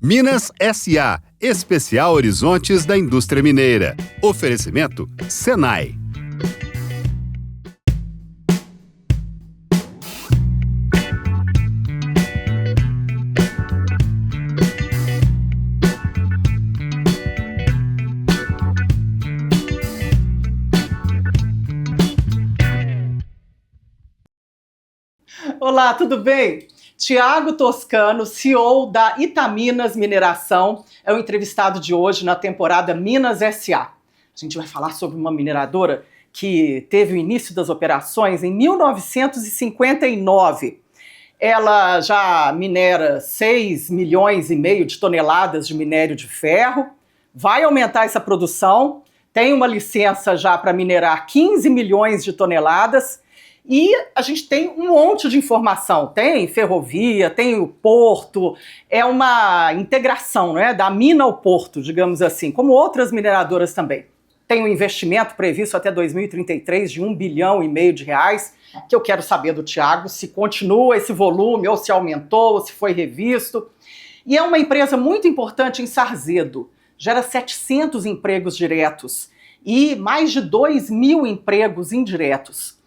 Minas S.A. Especial Horizontes da Indústria Mineira. Oferecimento Senai. Olá, tudo bem? Tiago Toscano, CEO da Itaminas Mineração, é o entrevistado de hoje na temporada Minas S.A. A gente vai falar sobre uma mineradora que teve o início das operações em 1959. Ela já minera 6,5 milhões de toneladas de minério de ferro, vai aumentar essa produção, tem uma licença já para minerar 15 milhões de toneladas. E a gente tem um monte de informação, tem ferrovia, tem o porto, é uma integração, né, da mina ao porto, digamos assim, como outras mineradoras também. Tem um investimento previsto até 2033 de 1,5 bilhão de reais, que eu quero saber do Tiago, se continua esse volume, ou se aumentou, ou se foi revisto. E é uma empresa muito importante em Sarzedo, gera 700 empregos diretos e mais de 2.000 empregos indiretos.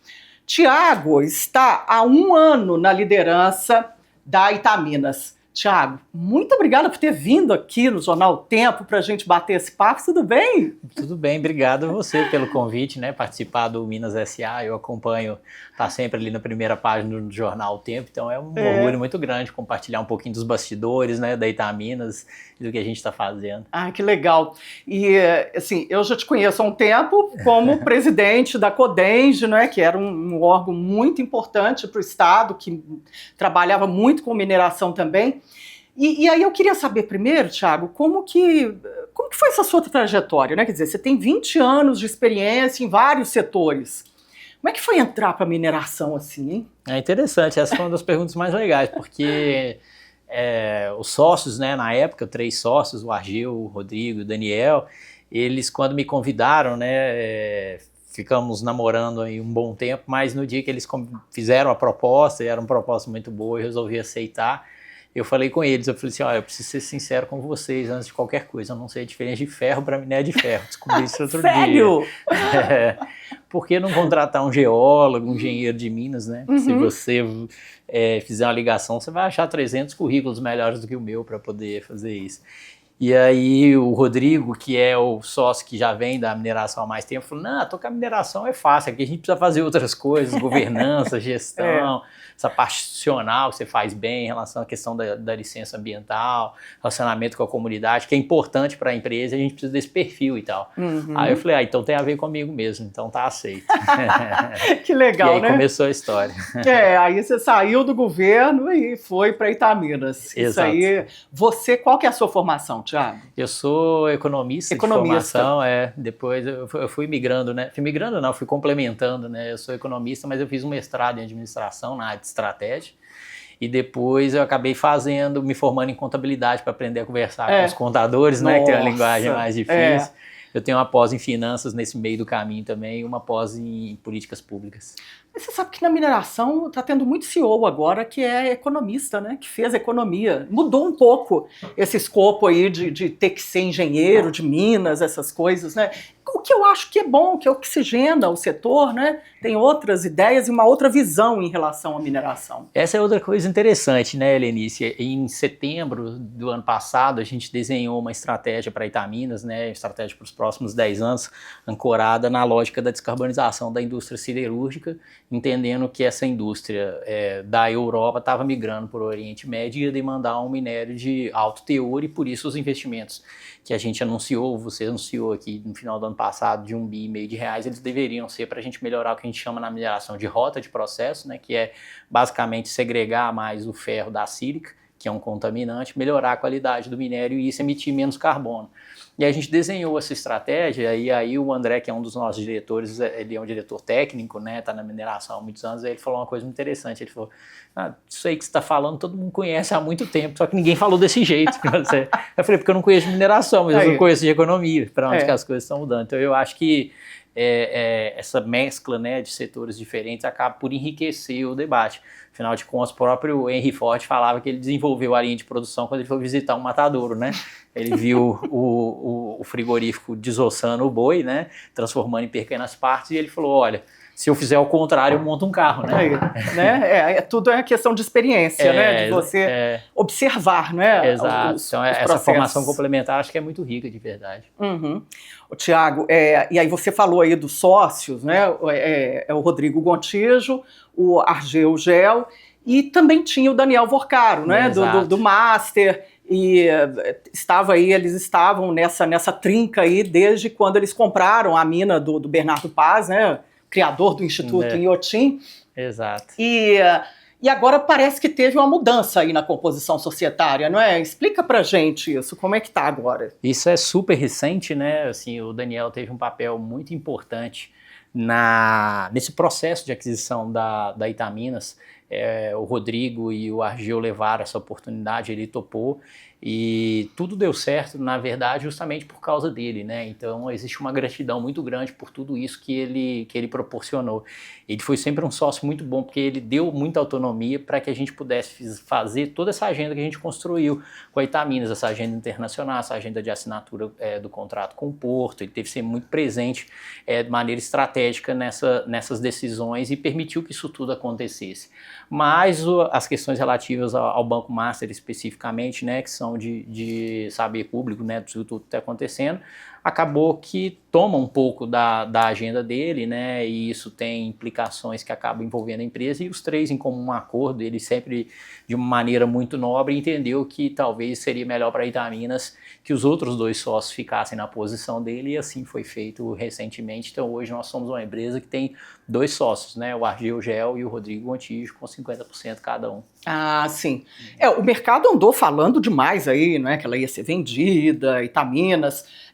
Tiago está há 1 ano na liderança da Itaminas. Tiago, muito obrigada por ter vindo aqui no Jornal Tempo para a gente bater esse papo, tudo bem? Tudo bem, obrigado a você pelo convite, né? Participar do Minas S.A., eu acompanho, tá sempre ali na primeira página do Jornal Tempo, então é um orgulho muito grande compartilhar um pouquinho dos bastidores, né, da Itaminas e do que a gente está fazendo. Ah, que legal. E, assim, eu já te conheço há um tempo como presidente da Codenge, né, que era um órgão muito importante para o Estado, que trabalhava muito com mineração também. E aí eu queria saber primeiro, Tiago, como que foi essa sua trajetória, né? Quer dizer, você tem 20 anos de experiência em vários setores. Como é que foi entrar para a mineração assim, hein? É interessante, essa foi uma das perguntas mais legais, porque os sócios, né, na época, 3 sócios, o Argeu, o Rodrigo e o Daniel, eles quando me convidaram, né, ficamos namorando aí um bom tempo, mas no dia que eles fizeram a proposta, e era uma proposta muito boa, eu resolvi aceitar. Eu falei com eles, eu falei assim, olha, eu preciso ser sincero com vocês antes de qualquer coisa, eu não sei a diferença de ferro para minério de ferro, descobri isso outro Sério? dia. Por que não contratar um geólogo, um engenheiro de Minas, né? Uhum. Se você fizer uma ligação, você vai achar 300 currículos melhores do que o meu para poder fazer isso. E aí o Rodrigo, que é o sócio que já vem da mineração há mais tempo, falou, não, tocar mineração é fácil, aqui a gente precisa fazer outras coisas, governança, gestão, essa parte institucional que você faz bem em relação à questão da licença ambiental, relacionamento com a comunidade, que é importante para a empresa, a gente precisa desse perfil e tal. Uhum. Aí eu falei, então tem a ver comigo mesmo, então tá aceito. Que legal, e aí, né? Começou a história. Aí você saiu do governo e foi para Itaminas. Exato. Isso aí, qual que é a sua formação, Tiago? Eu sou economista de formação, depois eu fui migrando, né? Fui complementando, né? Eu sou economista, mas eu fiz um mestrado em administração na área de estratégia e depois eu acabei me formando em contabilidade para aprender a conversar com os contadores, né? Que tem uma linguagem mais difícil. Eu tenho uma pós em finanças nesse meio do caminho também e uma pós em políticas públicas. Mas você sabe que na mineração está tendo muito CEO agora que é economista, né? Que fez economia. Mudou um pouco esse escopo aí de ter que ser engenheiro de minas, essas coisas, né? O que eu acho que é bom, que oxigena o setor, né? Tem outras ideias e uma outra visão em relação à mineração. Essa é outra coisa interessante, né, Helenice? Em setembro do ano passado, a gente desenhou uma estratégia para Itaminas, né? Estratégia para os próximos 10 anos, ancorada na lógica da descarbonização da indústria siderúrgica, entendendo que essa indústria da Europa estava migrando para o Oriente Médio e ia demandar um minério de alto teor e por isso os investimentos que a gente anunciou, você anunciou aqui no final do ano passado de 1,5 bilhão de reais, eles deveriam ser para a gente melhorar o que a gente chama na mineração de rota de processo, né, que é basicamente segregar mais o ferro da sílica, que é um contaminante, melhorar a qualidade do minério e isso emitir menos carbono. E a gente desenhou essa estratégia e aí o André, que é um dos nossos diretores, ele é um diretor técnico, né, está na mineração há muitos anos, aí ele falou uma coisa muito interessante, ele falou, isso aí que você está falando todo mundo conhece há muito tempo, só que ninguém falou desse jeito. Eu falei, porque eu não conheço de mineração, mas eu conheço de economia, para onde que as coisas estão mudando. Então eu acho que essa mescla, né, de setores diferentes acaba por enriquecer o debate. Afinal de contas, o próprio Henry Ford falava que ele desenvolveu a linha de produção quando ele foi visitar um matadouro, né? Ele viu o frigorífico desossando o boi, né? Transformando em pequenas partes, e ele falou, olha, se eu fizer o contrário, eu monto um carro, né? Tudo é questão de experiência, né? De você observar, né? Exato. Então, essa formação complementar acho que é muito rica, de verdade. Uhum. Tiago, e aí você falou aí dos sócios, né? O Rodrigo Gontijo, o Argeu Gel, e também tinha o Daniel Vorcaro, né? Do Master. E eles estavam nessa trinca aí desde quando eles compraram a mina do Bernardo Paz, né? Criador do Instituto Inhotim. Exato. E agora parece que teve uma mudança aí na composição societária, não é? Explica pra gente isso, como é que tá agora? Isso é super recente, né? Assim, o Daniel teve um papel muito importante nesse processo de aquisição da Itaminas. O Rodrigo e o Argeu levaram essa oportunidade, ele topou, e tudo deu certo, na verdade, justamente por causa dele, né? Então existe uma gratidão muito grande por tudo isso que ele proporcionou. Ele foi sempre um sócio muito bom, porque ele deu muita autonomia para que a gente pudesse fazer toda essa agenda que a gente construiu com a Itaminas, essa agenda internacional, essa agenda de assinatura do contrato com o Porto. Ele teve que ser muito presente de maneira estratégica nessas decisões e permitiu que isso tudo acontecesse. Mas as questões relativas ao Banco Master especificamente, né, que são de saber público, né, de tudo que está acontecendo, acabou que toma um pouco da agenda dele, né, e isso tem implicações que acabam envolvendo a empresa, e os três em comum acordo, ele sempre de uma maneira muito nobre entendeu que talvez seria melhor para a Itaminas que os outros dois sócios ficassem na posição dele, e assim foi feito recentemente. Então hoje nós somos uma empresa que tem dois sócios, né, o Argeu Gel e o Rodrigo Gontijo, com 50% cada um. Ah, sim. O mercado andou falando demais aí, né, que ela ia ser vendida, Itaminas.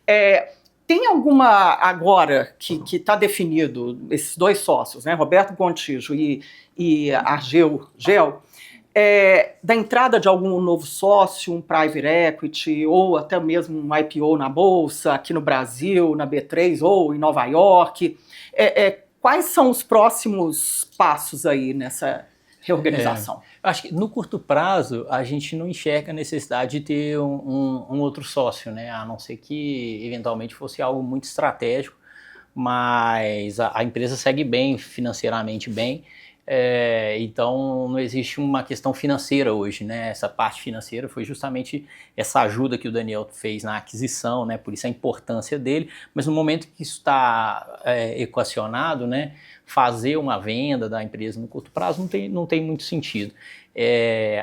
Tem alguma agora que está definido, esses dois sócios, né, Roberto Gontijo e Argeu Gel, da entrada de algum novo sócio, um private equity, ou até mesmo um IPO na Bolsa, aqui no Brasil, na B3 ou em Nova York? Quais são os próximos passos aí nessa reorganização? Eu acho que no curto prazo a gente não enxerga a necessidade de ter um outro sócio, né? A não ser que eventualmente fosse algo muito estratégico, mas a empresa segue bem, financeiramente bem. Então não existe uma questão financeira hoje, né? Essa parte financeira foi justamente essa ajuda que o Daniel fez na aquisição, né? Por isso a importância dele, mas no momento que isso está equacionado, né? Fazer uma venda da empresa no curto prazo não tem muito sentido.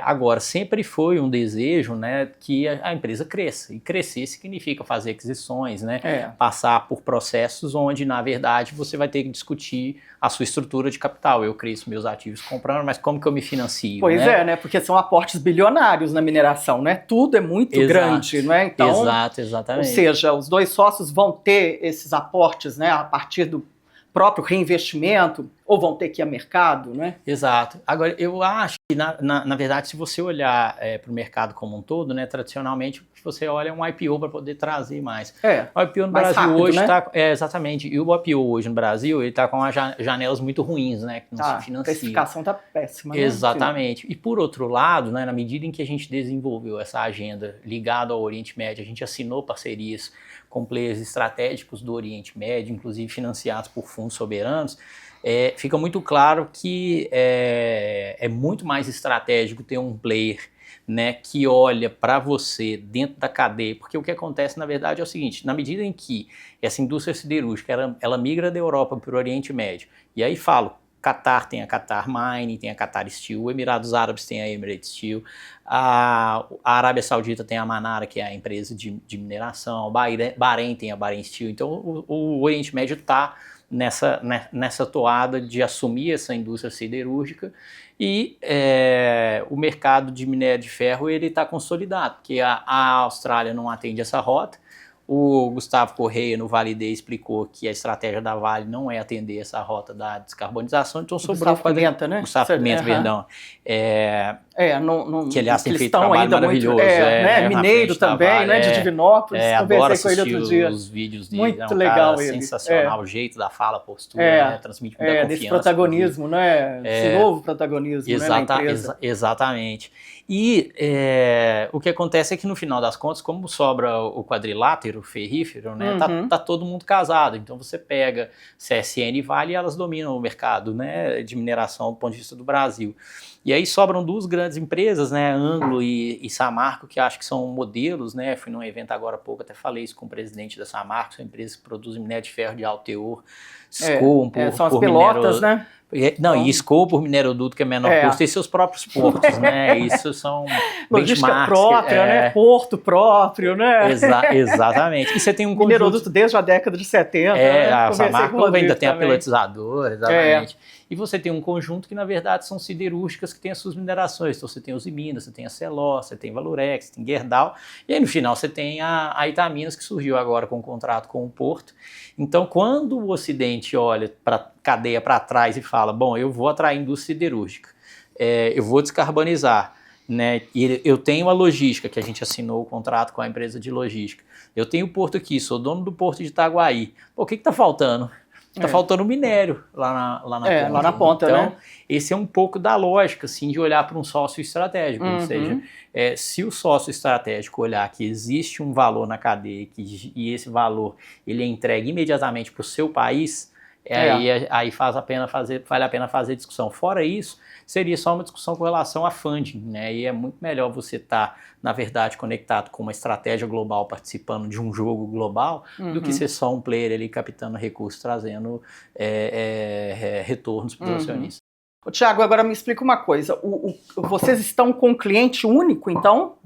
Agora, sempre foi um desejo, né, que a empresa cresça, e crescer significa fazer aquisições, né, passar por processos onde, na verdade, você vai ter que discutir a sua estrutura de capital. Eu cresço meus ativos comprando, mas como que eu me financio? Pois né, porque são aportes bilionários na mineração, né? Tudo é muito grande, não é? Então, exatamente. Ou seja, os dois sócios vão ter esses aportes, né, a partir do próprio reinvestimento, ou vão ter que ir a mercado, né? Exato. Agora, eu acho que, na verdade, se você olhar para o mercado como um todo, né, tradicionalmente, você olha um IPO para poder trazer mais. O IPO no Brasil rápido, hoje está... Né? Exatamente. E o IPO hoje no Brasil, ele está com janelas muito ruins, né, que não se financia. A precificação está péssima. Exatamente. Né? E, por outro lado, né, na medida em que a gente desenvolveu essa agenda ligada ao Oriente Médio, a gente assinou parcerias com players estratégicos do Oriente Médio, inclusive financiados por fundos soberanos, fica muito claro que é muito mais estratégico ter um player, né, que olha para você dentro da cadeia, porque o que acontece na verdade é o seguinte: na medida em que essa indústria siderúrgica ela migra da Europa para o Oriente Médio, e aí falo, Qatar tem a Qatar Mining, tem a Qatar Steel, Emirados Árabes tem a Emirates Steel, a Arábia Saudita tem a Manara, que é a empresa de mineração, Bahrein tem a Bahrein Steel. Então o Oriente Médio está nessa toada de assumir essa indústria siderúrgica, e o mercado de minério de ferro ele está consolidado, porque a Austrália não atende essa rota. O Gustavo Correia, no Vale Day, explicou que a estratégia da Vale não é atender essa rota da descarbonização, então sobrou... Gustavo Pimenta, né? Gustavo Pimenta, perdão. que aliás tem eles feito estão trabalho ainda maravilhoso. muito, né? Mineiro também, né? De Divinópolis, adoro conversei com ele outro dia. os vídeos dele. Muito é um legal cara ele. sensacional, o jeito da fala, a postura, né? Transmite muita confiança. Desse protagonismo, né? Esse novo protagonismo, né? Na empresa. Exatamente. E o que acontece é que no final das contas, como sobra o quadrilátero ferrífero, né? Tá todo mundo casado. Então você pega CSN e Vale e elas dominam o mercado, né? De mineração do ponto de vista do Brasil. E aí sobram duas grandes empresas, né, Anglo e Samarco, que acho que são modelos, né, fui num evento agora há pouco, até falei isso com o presidente da Samarco, são empresas que produzem minério de ferro de alto teor, Skol são as pelotas, né? Não, e Skol por mineroduto, que é menor custo, e seus próprios portos, né, isso são logística benchmarks. própria, né, porto próprio, né? Exatamente. E você tem um conjunto... Mineroduto desde a década de 70, né? A Samarco ainda tem a também. pelotizadora, exatamente. E você tem um conjunto que, na verdade, são siderúrgicas que têm as suas minerações. Então, você tem os Minas, você tem a Celó, você tem Valurex, você tem Gerdau. E aí, no final, você tem a Itaminas, que surgiu agora com um contrato com o Porto. Então, quando o Ocidente olha para a cadeia para trás e fala, bom, eu vou atrair indústria siderúrgica, eu vou descarbonizar, né? E eu tenho a logística, que a gente assinou o contrato com a empresa de logística. Eu tenho o porto aqui, sou dono do porto de Itaguaí. Pô, o que está faltando? Está faltando minério lá na ponta. Lá na ponta, então, né? Esse é um pouco da lógica, assim, de olhar para um sócio estratégico. Ou seja, se o sócio estratégico olhar que existe um valor na cadeia e esse valor ele é entregue imediatamente para o seu país, aí vale a pena fazer discussão. Fora isso, seria só uma discussão com relação a funding, né? E é muito melhor você estar, na verdade, conectado com uma estratégia global, participando de um jogo global, do que ser só um player ali captando recursos, trazendo retornos para os acionistas. Tiago, agora me explica uma coisa. Vocês estão com um cliente único, então,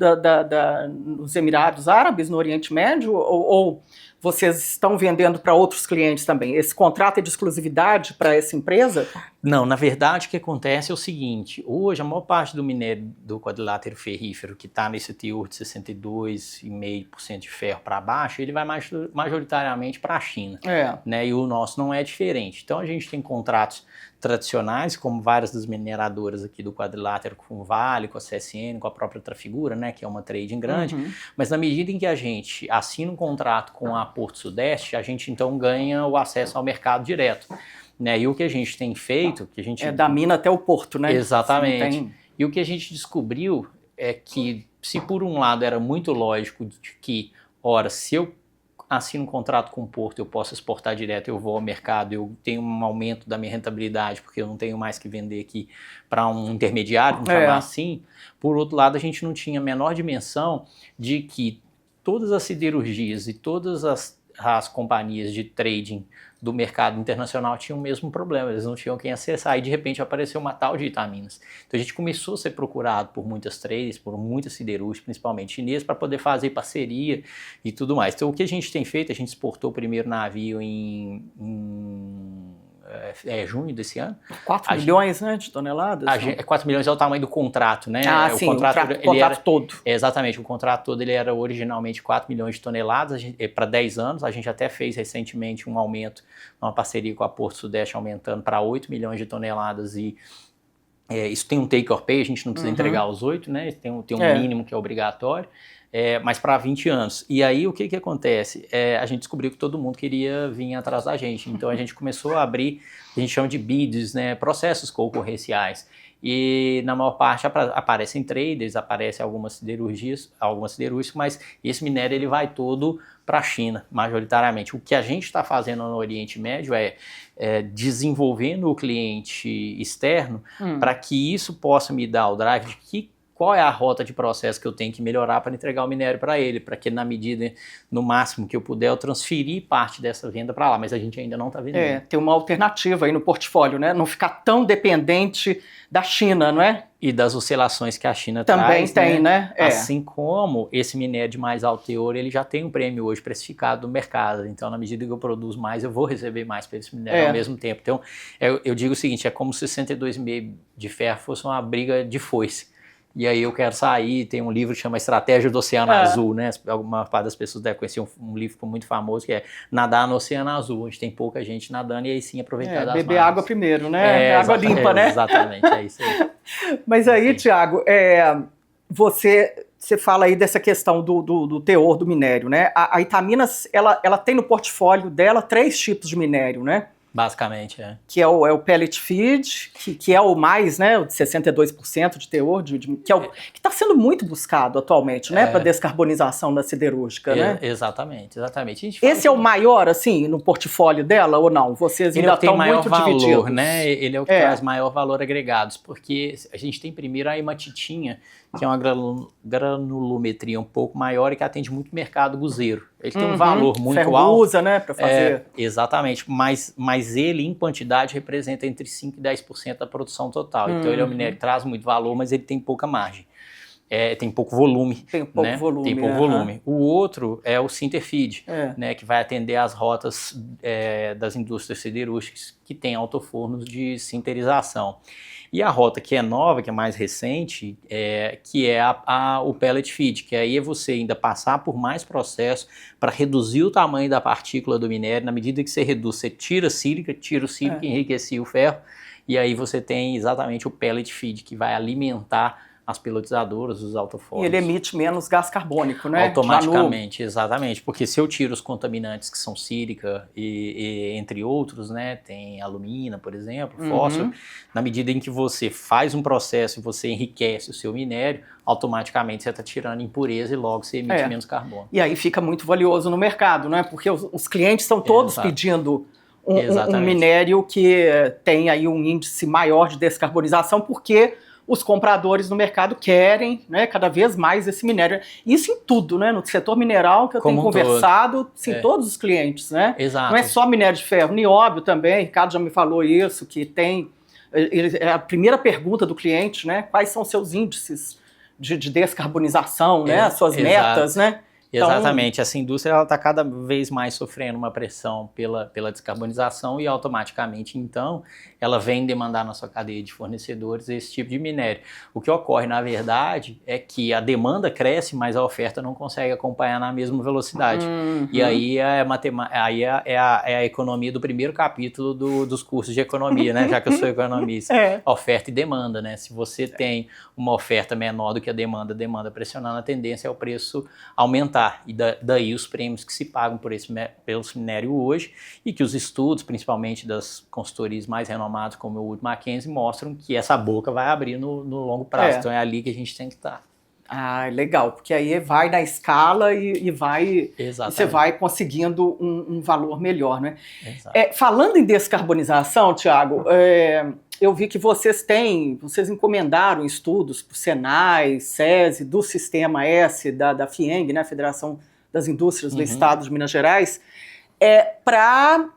nos Emirados Árabes, no Oriente Médio, ou vocês estão vendendo para outros clientes também? Esse contrato é de exclusividade para essa empresa? Não, na verdade o que acontece é o seguinte, hoje a maior parte do minério do quadrilátero ferrífero que está nesse teor de 62,5% de ferro para baixo, ele vai majoritariamente para a China, né? E o nosso não é diferente. Então a gente tem contratos tradicionais, como várias das mineradoras aqui do quadrilátero, com o Vale, com a CSN, com a própria Trafigura, né, que é uma trading grande, mas na medida em que a gente assina um contrato com a Porto Sudeste, a gente então ganha o acesso ao mercado direto. Né? E o que a gente tem feito... da mina até o porto, né? Exatamente. E o que a gente descobriu é que, se por um lado era muito lógico de que, ora, se eu assino um contrato com o porto, eu posso exportar direto, eu vou ao mercado, eu tenho um aumento da minha rentabilidade, porque eu não tenho mais que vender aqui para um intermediário, vamos chamar assim. Por outro lado, a gente não tinha a menor dimensão de que todas as siderurgias e todas as companhias de trading do mercado internacional tinham o mesmo problema, eles não tinham quem acessar, e de repente apareceu uma tal de Itaminas. Então a gente começou a ser procurado por muitas traders, por muitas siderúrgicas, principalmente chinesas, para poder fazer parceria e tudo mais. Então o que a gente tem feito, a gente exportou o primeiro navio em junho desse ano. 4 milhões, né, de toneladas? 4 milhões é o tamanho do contrato, né? Sim, o contrato todo. Exatamente, o contrato todo ele era originalmente 4 milhões de toneladas para 10 anos. A gente até fez recentemente um aumento, uma parceria com a Porto Sudeste, aumentando para 8 milhões de toneladas e isso tem um take or pay, a gente não precisa entregar os 8, né? Tem um mínimo que é obrigatório. Mas para 20 anos. E aí o que acontece? A gente descobriu que todo mundo queria vir atrás da gente. Então a gente começou a abrir, a gente chama de bids, né, processos concorrenciais. E na maior parte aparecem traders, aparecem algumas siderúrgicas, mas esse minério ele vai todo para a China, majoritariamente. O que a gente está fazendo no Oriente Médio é desenvolvendo o cliente externo para que isso possa me dar o drive de qual é a rota de processo que eu tenho que melhorar para entregar o minério para ele, para que na medida, no máximo que eu puder, eu transferir parte dessa venda para lá, mas a gente ainda não está vendendo. Ter uma alternativa aí no portfólio, né? Não ficar tão dependente da China, não é? E das oscilações que a China também traz. Tem, né? Assim como esse minério de mais alto teor, ele já tem um prêmio hoje precificado no mercado. Então, na medida que eu produzo mais, eu vou receber mais por esse minério ao mesmo tempo. Então, eu digo o seguinte, é como se 62,5 de ferro fosse uma briga de foice. E aí eu quero sair, tem um livro que chama Estratégia do Oceano Azul, né? Alguma parte das pessoas devem conhecer um livro muito famoso que é Nadar no Oceano Azul, onde tem pouca gente nadando e aí sim aproveitar das beber margens. água primeiro, né? Água limpa, né? Exatamente, é isso aí. Mas aí, Tiago, você fala aí dessa questão do teor do minério, né? A Itaminas, ela tem no portfólio dela 3 tipos de minério, né? Basicamente, é. Que é o pellet feed, que é o mais, né, o de 62% de teor, que está sendo muito buscado atualmente, né, para descarbonização da siderúrgica, né? Exatamente. Esse é o maior, assim, no portfólio dela ou não? Vocês ainda estão muito divididos? Né? Ele é o que traz maior valor agregados, porque a gente tem primeiro a hematitinha, que é uma granulometria um pouco maior e que atende muito mercado guzeiro. Ele tem um valor muito alto. Usa, né, para fazer. Exatamente, mas ele em quantidade representa entre 5% e 10% da produção total. Então ele é um minério que traz muito valor, mas ele tem pouca margem. Tem pouco volume. Tem pouco volume. Tem pouco volume. O outro é o Sinterfeed, né, que vai atender as rotas das indústrias siderúrgicas que tem autofornos de sinterização. E a rota que é nova, que é mais recente, que é o pellet feed, que aí é você ainda passar por mais processo para reduzir o tamanho da partícula do minério. Na medida que você reduz, você tira o sílica enriquece o ferro, e aí você tem exatamente o pellet feed, que vai alimentar as peletizadoras, os autofornos. E ele emite menos gás carbônico, né? Automaticamente, exatamente. Porque se eu tiro os contaminantes que são sílica e entre outros, né? Tem alumina, por exemplo, fósforo. Na medida em que você faz um processo e você enriquece o seu minério, automaticamente você está tirando impureza e logo você emite menos carbono. E aí fica muito valioso no mercado, né? Porque os clientes estão todos pedindo um minério que tem aí um índice maior de descarbonização, porque os compradores no mercado querem, né, cada vez mais esse minério. Isso em tudo, né? No setor mineral, que eu tenho conversado, sim, todos os clientes, né? Exato. Não é só minério de ferro, nióbio também, Ricardo já me falou isso, que tem... a primeira pergunta do cliente, né? Quais são seus índices de descarbonização, né? As suas metas, né? Exatamente, então, essa indústria está cada vez mais sofrendo uma pressão pela descarbonização e automaticamente, então, ela vem demandar na sua cadeia de fornecedores esse tipo de minério. O que ocorre, na verdade, é que a demanda cresce, mas a oferta não consegue acompanhar na mesma velocidade. E aí é a economia do primeiro capítulo dos cursos de economia, né? Já que eu sou economista. Oferta e demanda, né? Se você tem uma oferta menor do que a demanda pressionando, a tendência é o preço aumentar. E daí os prêmios que se pagam por esse minério hoje, e que os estudos, principalmente das consultorias mais renomadas, como o Wood Mackenzie, mostram que essa boca vai abrir no longo prazo. Então é ali que a gente tem que estar. Ah, legal, porque aí vai na escala e você vai conseguindo um valor melhor, né? Falando em descarbonização, Tiago, eu vi que vocês encomendaram estudos para o Senai, SESI, do Sistema S, da FIENG, né, Federação das Indústrias do Estado de Minas Gerais, para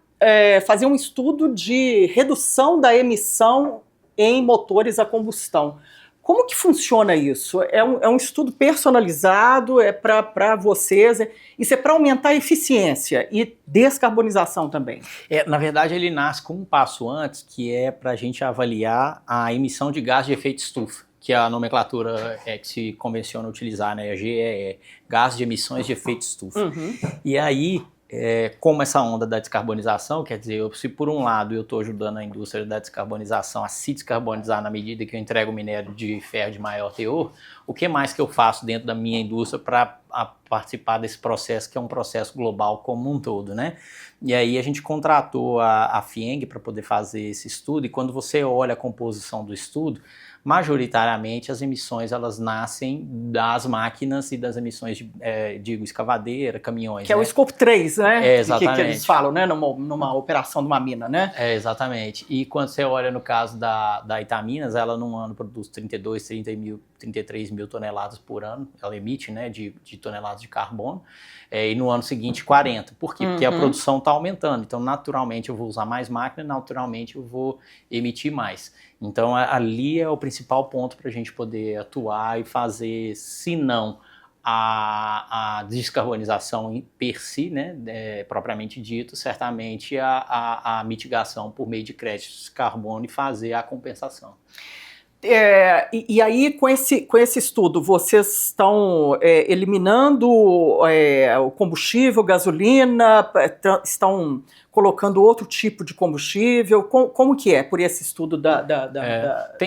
fazer um estudo de redução da emissão em motores a combustão. Como que funciona isso? É um estudo personalizado, para vocês, isso é para aumentar a eficiência e descarbonização também? Na verdade, ele nasce com um passo antes, que é para a gente avaliar a emissão de gás de efeito estufa, que é a nomenclatura que se convenciona utilizar, né? A GEE, gás de emissões de efeito estufa. E aí, como essa onda da descarbonização, quer dizer, se por um lado eu estou ajudando a indústria da descarbonização a se descarbonizar na medida que eu entrego minério de ferro de maior teor, o que mais que eu faço dentro da minha indústria para participar desse processo, que é um processo global como um todo, né? E aí a gente contratou a FIENG para poder fazer esse estudo, e quando você olha a composição do estudo, majoritariamente as emissões elas nascem das máquinas e das emissões de escavadeira, caminhões. Que é o Scope 3, né? Exatamente. Que eles falam, né? Numa operação de uma mina, né? Exatamente. E quando você olha no caso da Itaminas, ela num ano produz 33 mil toneladas por ano, ela emite, né, de toneladas de carbono, e no ano seguinte 40. Por quê? Porque a produção está aumentando, então naturalmente eu vou usar mais máquina, naturalmente eu vou emitir mais. Então ali é o principal ponto para a gente poder atuar e fazer, se não a descarbonização per si, né, propriamente dito, certamente a mitigação por meio de créditos de carbono e fazer a compensação. E aí, com esse estudo, vocês estão eliminando o combustível, gasolina, estão colocando outro tipo de combustível? Como que é por esse estudo do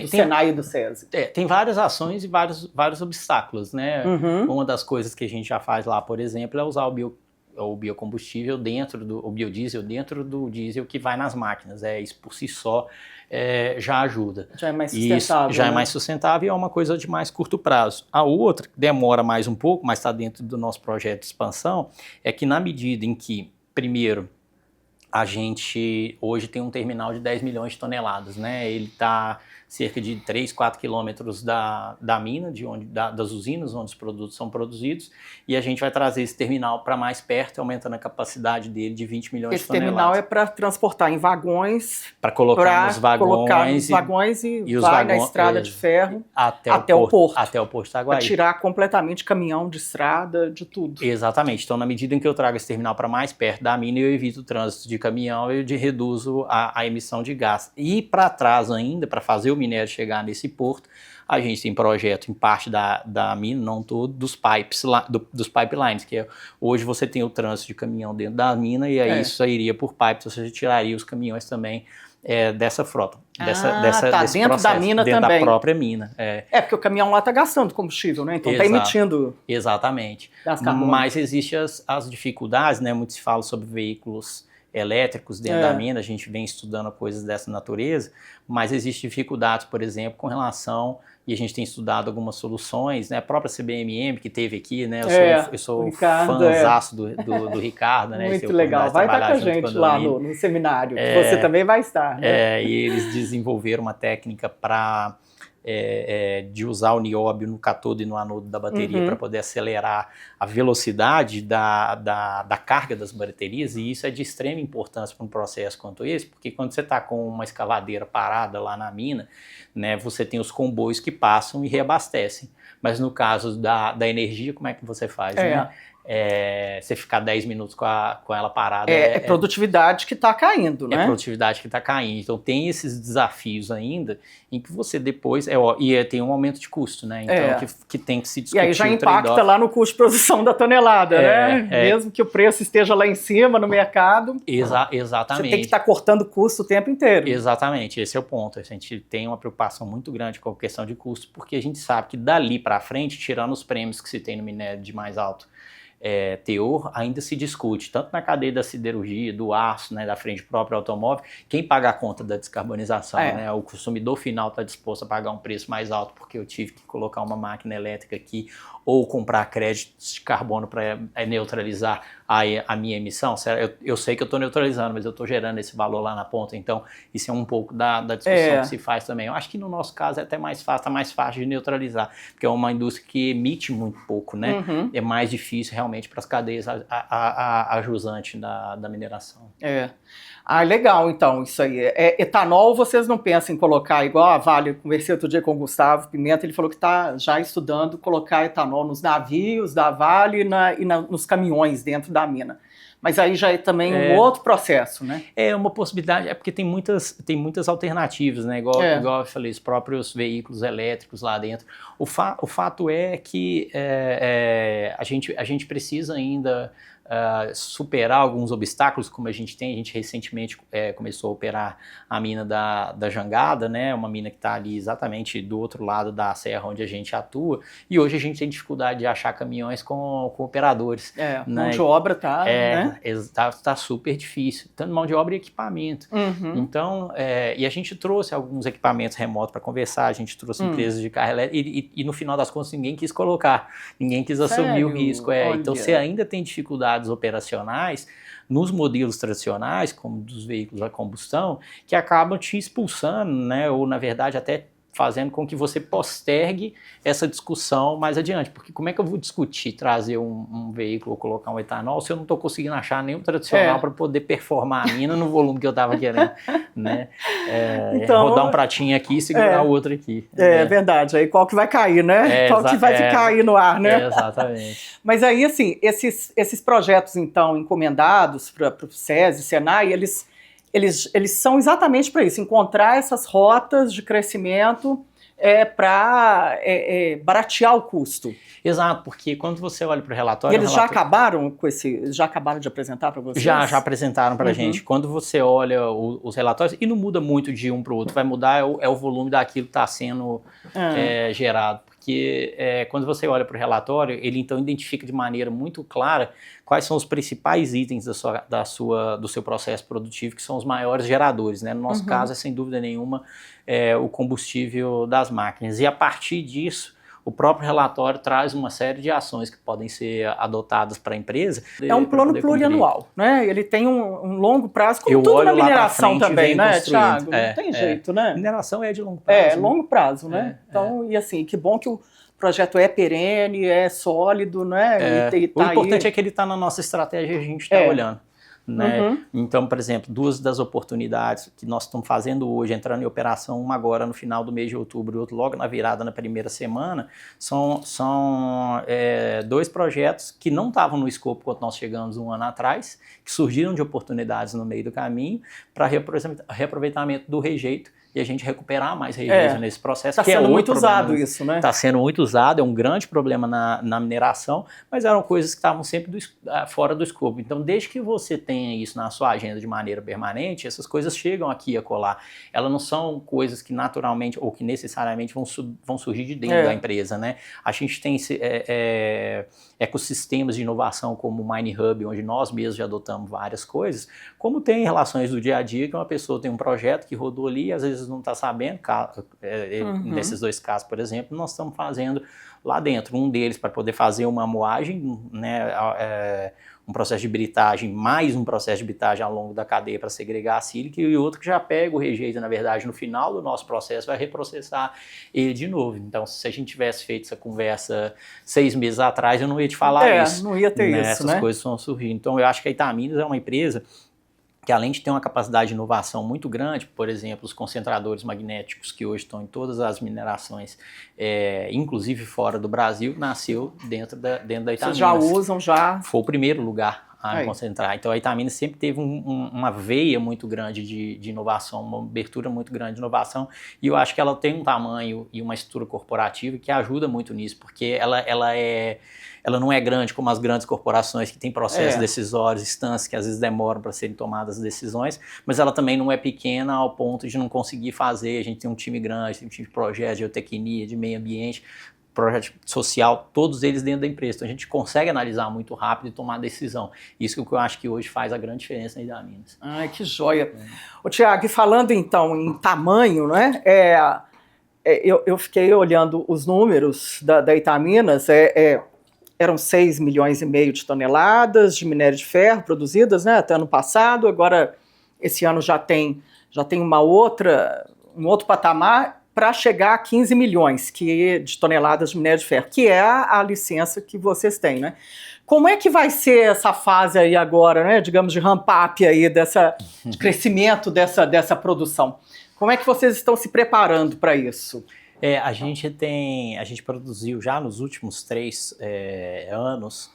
Senai e do SESI? Tem várias ações e vários obstáculos, né? Uma das coisas que a gente já faz lá, por exemplo, é usar o biocombustível o biodiesel dentro do diesel que vai nas máquinas. Isso por si só já ajuda. Já é mais sustentável. Isso já é mais sustentável e é uma coisa de mais curto prazo. A outra, que demora mais um pouco, mas está dentro do nosso projeto de expansão, é que na medida em que, primeiro, a gente hoje tem um terminal de 10 milhões de toneladas, né? Ele está cerca de 3, 4 quilômetros da mina, das usinas onde os produtos são produzidos, e a gente vai trazer esse terminal para mais perto, aumentando a capacidade dele de 20 milhões de toneladas. Esse terminal é para transportar em vagões, para colocar nos vagões e vai na estrada de ferro até o porto. Até o Porto Itaguaí. Para tirar completamente caminhão de estrada, de tudo. Exatamente. Então, na medida em que eu trago esse terminal para mais perto da mina, eu evito o trânsito de caminhão e reduzo a emissão de gás. E para trás ainda, para fazer o minério chegar nesse porto, a gente tem projeto em parte da mina, não todo, dos pipelines, que hoje você tem o trânsito de caminhão dentro da mina e aí isso sairia por pipes, você tiraria os caminhões também dessa frota, desse dentro processo, da mina dentro também. Da própria mina. Porque o caminhão lá está gastando combustível, né? Então está emitindo. Exatamente. Mas existem as dificuldades, né? Muito se fala sobre veículos elétricos dentro da mina, a gente vem estudando coisas dessa natureza, mas existem dificuldades, por exemplo, com relação, e a gente tem estudado algumas soluções, né? A própria CBMM que teve aqui, né? Eu sou fãzaço do Ricardo, né? Muito legal, vai estar com a gente lá no seminário, que você também vai estar. Né? E eles desenvolveram uma técnica para de usar o nióbio no cátodo e no anodo da bateria para poder acelerar a velocidade da carga das baterias, e isso é de extrema importância para um processo quanto esse, porque quando você está com uma escavadeira parada lá na mina, né, você tem os comboios que passam e reabastecem, mas no caso da energia, como é que você faz, né? Você ficar 10 minutos com ela parada. Produtividade que está caindo, né? É produtividade que está caindo. Então tem esses desafios ainda em que você depois... tem um aumento de custo, né? Então que tem que se discutir. E aí já impacta lá no custo de produção da tonelada, né? Mesmo que o preço esteja lá em cima no mercado. Exatamente. Você tem que estar cortando custo o tempo inteiro. Exatamente, esse é o ponto. A gente tem uma preocupação muito grande com a questão de custo, porque a gente sabe que dali para frente, tirando os prêmios que se tem no minério de mais alto teor, ainda se discute, tanto na cadeia da siderurgia, do aço, né, da frente própria automóvel, quem paga a conta da descarbonização, né? O consumidor final está disposto a pagar um preço mais alto porque eu tive que colocar uma máquina elétrica aqui ou comprar créditos de carbono para neutralizar a minha emissão. Eu sei que eu estou neutralizando, mas eu estou gerando esse valor lá na ponta, então isso é um pouco da discussão que se faz também. Eu acho que no nosso caso é até mais fácil, está mais fácil de neutralizar, porque é uma indústria que emite muito pouco, né? É mais difícil realmente para as cadeias a jusante da mineração. Legal, então, isso aí. Etanol, vocês não pensam em colocar igual a Vale? Conversei outro dia com o Gustavo Pimenta, ele falou que está já estudando colocar etanol nos navios da Vale e nos caminhões dentro da mina. Mas aí já é também um outro processo, né? É uma possibilidade, porque tem muitas alternativas, né? Igual eu falei, os próprios veículos elétricos lá dentro. O fato é que a gente precisa ainda superar alguns obstáculos, como a gente recentemente começou a operar a mina da Jangada, né? Uma mina que está ali exatamente do outro lado da serra onde a gente atua, e hoje a gente tem dificuldade de achar caminhões com operadores. Né? Mão de obra né? Tá super difícil, tanto mão de obra e equipamento. Então, e a gente trouxe alguns equipamentos remotos para conversar, a gente trouxe empresas de carro elétrico, e no final das contas ninguém quis colocar, ninguém quis assumir o risco. Então você ainda tem dificuldades operacionais nos modelos tradicionais, como dos veículos a combustão, que acabam te expulsando, né? Ou na verdade até fazendo com que você postergue essa discussão mais adiante, porque como é que eu vou discutir trazer um veículo ou colocar um etanol se eu não estou conseguindo achar nenhum tradicional para poder performar a mina no volume que eu estava querendo, né? Então, rodar um pratinho aqui e segurar o outro aqui. É verdade, aí qual que vai cair, né? Qual que vai ficar aí no ar, né? Exatamente. Mas aí, assim, esses projetos, então, encomendados para o SESI, Senai, eles são exatamente para isso, encontrar essas rotas de crescimento para baratear o custo. Exato, porque quando você olha para o relatório... Eles já acabaram já acabaram de apresentar para vocês? Já apresentaram para a gente. Quando você olha os relatórios, e não muda muito de um para o outro, vai mudar é o volume daquilo que está sendo gerado. Porque quando você olha para o relatório, ele então identifica de maneira muito clara quais são os principais itens do seu processo produtivo, que são os maiores geradores, né? No nosso caso, é sem dúvida nenhuma o combustível das máquinas. E a partir disso, o próprio relatório traz uma série de ações que podem ser adotadas para a empresa. É um plano plurianual, né? Ele tem um longo prazo, como tudo na mineração também, né, Thiago? Não tem jeito, né? Mineração é de longo prazo. Longo prazo, né? Então, e assim, que bom que o projeto é perene, é sólido, né? O importante é que ele está na nossa estratégia e a gente está olhando. Né? Então, por exemplo, duas das oportunidades que nós estamos fazendo hoje, entrando em operação, uma agora no final do mês de outubro e outra logo na virada na primeira semana, são dois projetos que não estavam no escopo quando nós chegamos um ano atrás, que surgiram de oportunidades no meio do caminho para reaproveitamento do rejeito e a gente recuperar mais rejeito nesse processo. Está sendo muito usado isso, né? Está sendo muito usado, é um grande problema na mineração, mas eram coisas que estavam sempre fora do escopo. Então, desde que você tenha isso na sua agenda de maneira permanente, essas coisas chegam aqui e acolá. Elas não são coisas que naturalmente ou que necessariamente vão surgir de dentro da empresa, né? A gente tem ecossistemas de inovação como o Mine Hub, onde nós mesmos já adotamos várias coisas, como tem relações do dia a dia, que uma pessoa tem um projeto que rodou ali e às vezes não está sabendo, nesses dois casos, por exemplo, nós estamos fazendo lá dentro, um deles para poder fazer uma moagem, né, um processo de britagem, mais um processo de britagem ao longo da cadeia para segregar a sílica, e outro que já pega o rejeito, na verdade, no final do nosso processo, vai reprocessar ele de novo. Então, se a gente tivesse feito essa conversa 6 meses atrás, eu não ia te falar isso. Não ia ter isso, essas né? coisas vão surgir. Então, eu acho que a Itaminas é uma empresa que além de ter uma capacidade de inovação muito grande, por exemplo, os concentradores magnéticos que hoje estão em todas as minerações, inclusive fora do Brasil, nasceu dentro da Itaminas. Vocês já usam, Foi o primeiro lugar a concentrar. Então a Itaminas sempre teve uma veia muito grande de inovação, uma abertura muito grande de inovação, e eu acho que ela tem um tamanho e uma estrutura corporativa que ajuda muito nisso, porque ela não é grande como as grandes corporações que têm processos decisórios, instâncias que às vezes demoram para serem tomadas decisões, mas ela também não é pequena ao ponto de não conseguir fazer. A gente tem um time grande, tem um time de projeto, de geotecnia, de meio ambiente, projeto social, todos eles dentro da empresa. Então a gente consegue analisar muito rápido e tomar decisão. Isso que eu acho que hoje faz a grande diferença na Itaminas. Ai, que joia. Ô, Thiago, e falando então em tamanho, né? Eu fiquei olhando os números da Itaminas, eram 6,5 milhões de toneladas de minério de ferro produzidas, né, até ano passado. Agora, esse ano já tem um outro patamar para chegar a 15 milhões de toneladas de minério de ferro, que é a licença que vocês têm, né? Como é que vai ser essa fase aí agora, né, digamos, de ramp-up aí, de crescimento dessa produção? Como é que vocês estão se preparando para isso? A gente produziu já nos últimos 3 anos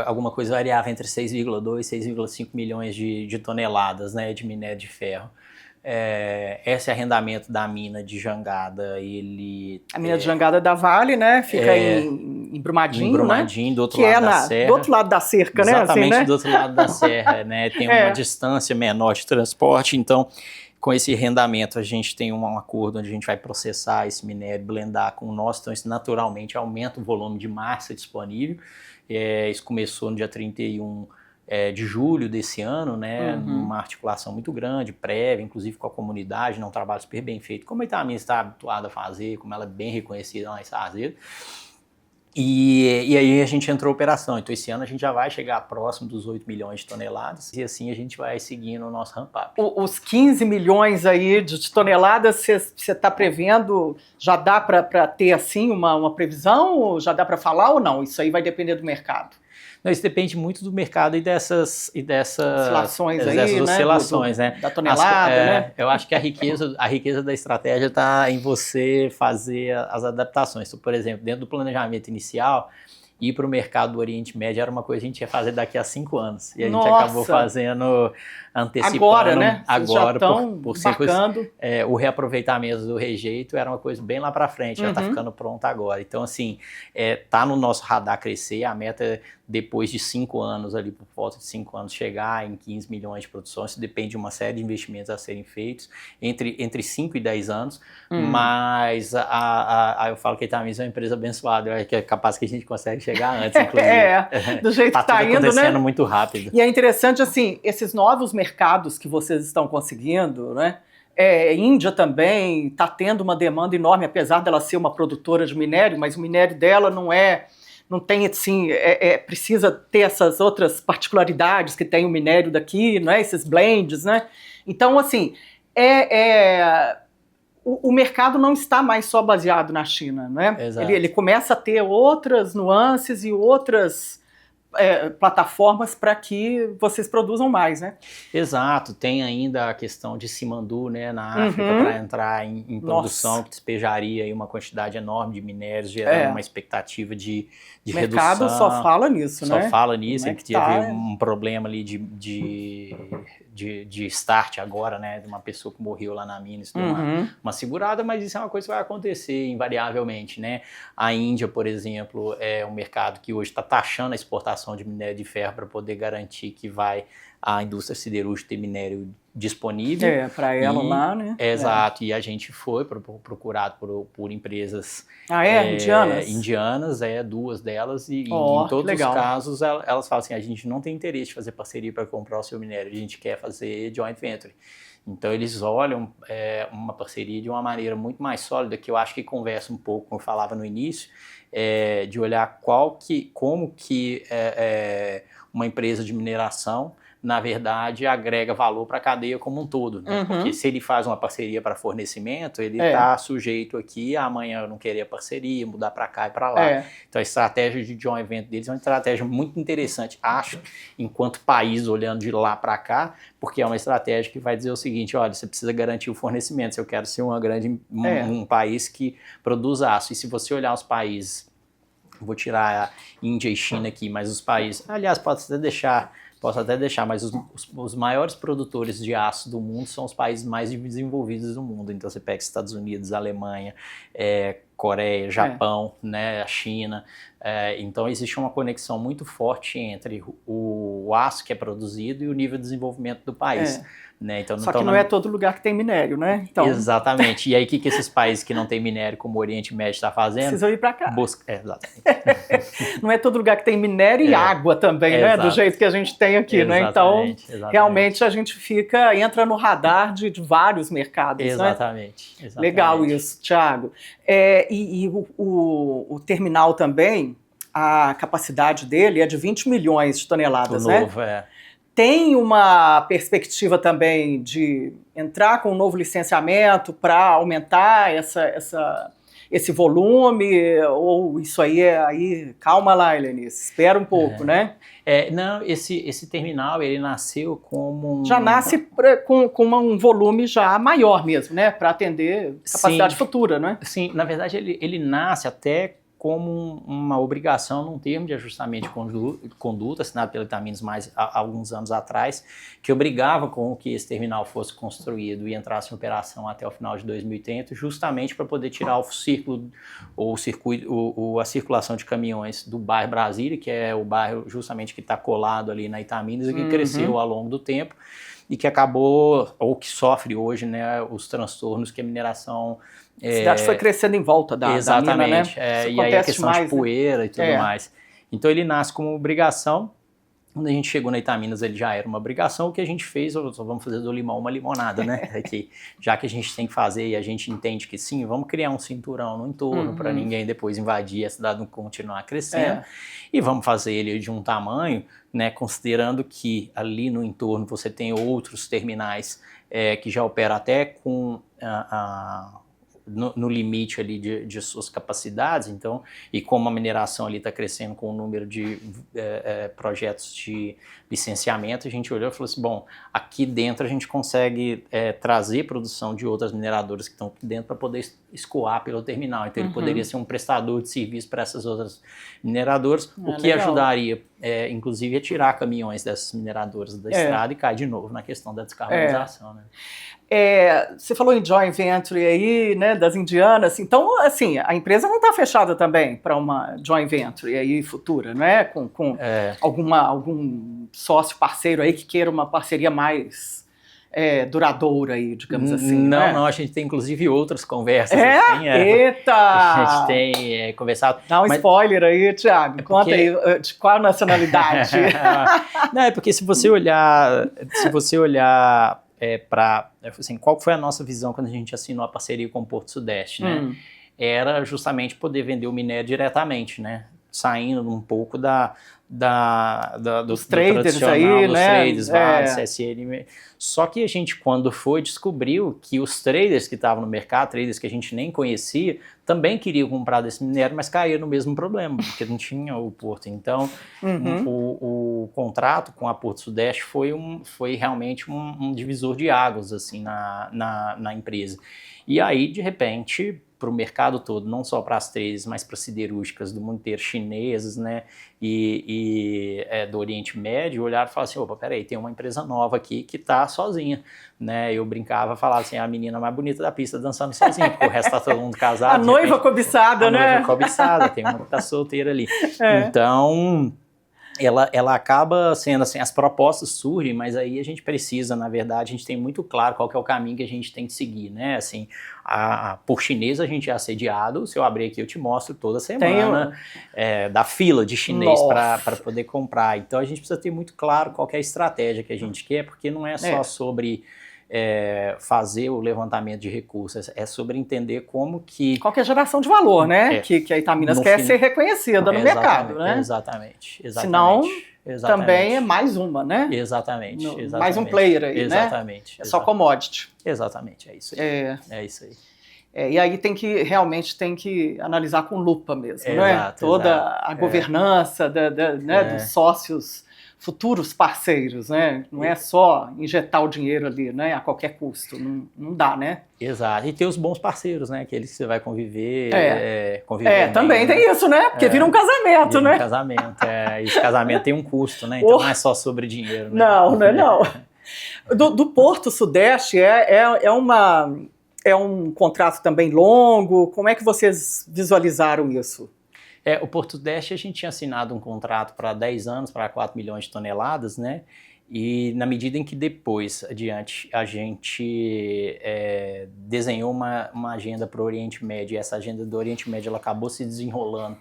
alguma coisa variava entre 6,2 e 6,5 milhões de toneladas, né, de minério de ferro. Esse arrendamento da mina de Jangada, a mina de Jangada da Vale, né? Fica em Brumadinho, né? Do outro lado da serra. Do outro lado da cerca, né? Exatamente, assim, né? Do outro lado da serra, né? Tem uma distância menor de transporte, então com esse arrendamento a gente tem um acordo onde a gente vai processar esse minério, blendar com o nosso, então isso naturalmente aumenta o volume de massa disponível. Isso começou no dia 31 de julho desse ano, né, numa articulação muito grande, prévia, inclusive com a comunidade, um trabalho super bem feito, como a Itaminas está habituada a fazer, como ela é bem reconhecida lá em Sarzedo. E aí a gente entrou em operação. Então esse ano a gente já vai chegar próximo dos 8 milhões de toneladas e assim a gente vai seguindo o nosso ramp-up. Os 15 milhões aí de toneladas, você está prevendo, já dá para ter assim uma previsão? Ou já dá para falar ou não? Isso aí vai depender do mercado. Não, isso depende muito do mercado e dessas oscilações, né? Da tonelada, né? Eu acho que a riqueza da estratégia está em você fazer as adaptações. Então, por exemplo, dentro do planejamento inicial, ir para o mercado do Oriente Médio era uma coisa que a gente ia fazer daqui a 5 anos. E a gente Nossa. acabou fazendo, antecipando. Agora, né? Agora, por embarcando. O reaproveitamento do rejeito era uma coisa bem lá para frente, já está ficando pronta agora. Então, assim, tá no nosso radar crescer, a meta é depois de 5 anos, ali por volta de 5 anos, chegar em 15 milhões de produções. Isso depende de uma série de investimentos a serem feitos, entre 5 e 10 anos, mas eu falo que a Itamins é uma empresa abençoada, eu acho que é capaz que a gente consegue chegar antes, inclusive. Do jeito que está indo, acontecendo né? muito rápido. E é interessante, assim, esses novos mercados que vocês estão conseguindo, né? Índia também está tendo uma demanda enorme, apesar dela ser uma produtora de minério, mas o minério dela não tem assim, precisa ter essas outras particularidades que tem o minério daqui, né? Esses blends, né? Então, assim, o mercado não está mais só baseado na China, né? Ele começa a ter outras nuances e outras plataformas para que vocês produzam mais, né? Exato, tem ainda a questão de Simandu, né, na África, para entrar em produção, que despejaria aí uma quantidade enorme de minérios, gerando uma expectativa de redução. O mercado só fala nisso, né? Só fala nisso, ele teve um problema ali de start agora, né, de uma pessoa que morreu lá na mina, isso deu uma segurada, mas isso é uma coisa que vai acontecer invariavelmente, né? A Índia, por exemplo, é um mercado que hoje está taxando a exportação de minério de ferro para poder garantir que a indústria siderúrgica ter minério disponível. Para ela lá, né? Exato, e a gente foi procurado por empresas indianas, 2 delas, e em todos os casos elas falam assim, a gente não tem interesse de fazer parceria para comprar o seu minério, a gente quer fazer joint venture. Então eles olham uma parceria de uma maneira muito mais sólida, que eu acho que conversa um pouco, como eu falava no início, de olhar como que uma empresa de mineração, na verdade, agrega valor para a cadeia como um todo, né? Porque se ele faz uma parceria para fornecimento, ele está sujeito aqui a amanhã não querer a parceria, mudar para cá e para lá. Então a estratégia de joint venture deles é uma estratégia muito interessante, acho, enquanto país olhando de lá para cá, porque é uma estratégia que vai dizer o seguinte, olha, você precisa garantir o fornecimento, se eu quero ser um país que produz aço. E se você olhar os países, vou tirar a Índia e China aqui, mas os países, aliás, posso até deixar, mas os maiores produtores de aço do mundo são os países mais desenvolvidos do mundo. Então você pega Estados Unidos, Alemanha, Coreia, Japão, né, a China. Então existe uma conexão muito forte entre o aço que é produzido e o nível de desenvolvimento do país. Né? Então, só que não é todo lugar que tem minério, né? Então... Exatamente. E aí o que esses países que não têm minério, como o Oriente Médio, está fazendo? Precisam ir para cá. Exatamente. Não é todo lugar que tem minério e água também, né? Do jeito que a gente tem aqui, né? Então, realmente a gente entra no radar de vários mercados, exatamente. Né? Legal isso, Thiago. O terminal também, a capacidade dele é de 20 milhões de toneladas, né? Novo, Tem uma perspectiva também de entrar com um novo licenciamento para aumentar esse volume, ou isso aí, calma lá, Helenice, espera um pouco, né? Não, esse terminal, ele nasceu como já nasce com um volume já maior mesmo, né? Para atender capacidade futura, né? Sim, na verdade ele nasce até como uma obrigação num termo de ajustamento de conduta assinado pela Itamins há alguns anos atrás, que obrigava com que esse terminal fosse construído e entrasse em operação até o final de 2030, justamente para poder tirar a circulação de caminhões do bairro Brasília, que é o bairro justamente que está colado ali na Itamins e que cresceu ao longo do tempo e que acabou, ou que sofre hoje, né, os transtornos que a mineração... A cidade foi crescendo em volta da mina, né? E aí a questão de poeira e tudo mais. Então ele nasce como obrigação. Quando a gente chegou na Itaminas, ele já era uma obrigação. O que a gente fez, só vamos fazer do limão uma limonada, né? Já que a gente tem que fazer e a gente entende que sim, vamos criar um cinturão no entorno para ninguém depois invadir e a cidade não continuar crescendo. E vamos fazer ele de um tamanho, né? Considerando que ali no entorno você tem outros terminais que já operam até com no limite ali de suas capacidades, então, e como a mineração ali está crescendo com o número de projetos de licenciamento, a gente olhou e falou assim, bom, aqui dentro a gente consegue trazer produção de outras mineradoras que estão aqui dentro para poder escoar pelo terminal, então ele poderia ser um prestador de serviço para essas outras mineradoras, o que ajudaria, inclusive, a tirar caminhões dessas mineradoras da estrada e cair de novo na questão da descarbonização, né? Você falou em joint venture aí, né, das indianas, então, assim, a empresa não está fechada também para uma joint venture aí futura, né, com algum sócio parceiro aí que queira uma parceria mais duradoura aí, digamos assim. Não, a gente tem inclusive outras conversas. Assim, Eita! A gente tem conversado. Dá um spoiler aí, Thiago, conta aí de qual nacionalidade. Não, é porque se você olhar para, assim, qual foi a nossa visão quando a gente assinou a parceria com o Porto Sudeste, né? Era justamente poder vender o minério diretamente, né? Saindo um pouco dos traders aí, dos traders, vários, CSN. Só que a gente, quando descobriu que os traders que estavam no mercado, traders que a gente nem conhecia, também queriam comprar desse minério, mas caíram no mesmo problema, porque não tinha o porto. Então, o contrato com a Porto Sudeste foi realmente um divisor de águas assim, na empresa. E aí, de repente, para o mercado todo, não só para as traders, mas para as siderúrgicas do mundo inteiro, chinesas, né, e do Oriente Médio, olharam e falaram assim, opa, peraí, tem uma empresa nova aqui que está sozinha, né, eu brincava, falava assim, a menina mais bonita da pista dançando sozinha, porque o resto está todo mundo casado. A noiva cobiçada, né? A noiva cobiçada, tem uma que está solteira ali. Então, ela acaba sendo assim, as propostas surgem, mas aí a gente precisa, na verdade, a gente tem muito claro qual que é o caminho que a gente tem que seguir, né, assim, por chinês a gente é assediado, se eu abrir aqui eu te mostro toda semana da fila de chinês para poder comprar, então a gente precisa ter muito claro qual que é a estratégia que a gente quer, porque não é só sobre fazer o levantamento de recursos, é sobre entender como que... Qual que é a geração de valor, né? Que a Itaminas quer ser reconhecida no mercado, né? Exatamente. Senão, também é mais uma, né? Exatamente. Mais um player aí, exatamente, né? É só commodity. Exatamente, é isso aí. É isso aí. E aí realmente tem que analisar com lupa mesmo, né? Toda a governança dos sócios, futuros parceiros, né? Não é só injetar o dinheiro ali, né? A qualquer custo, não dá, né? Exato, e ter os bons parceiros, né? Aqueles que você vai conviver, também tem isso, né? Porque vira um casamento, né? Um casamento, e esse casamento tem um custo, né? Então não é só sobre dinheiro, né? Não. Do Porto Sudeste é um contrato também longo, como é que vocês visualizaram isso? O Porto Sudeste a gente tinha assinado um contrato para 10 anos, para 4 milhões de toneladas, né? E na medida em que depois, adiante, a gente desenhou uma agenda para o Oriente Médio, e essa agenda do Oriente Médio ela acabou se desenrolando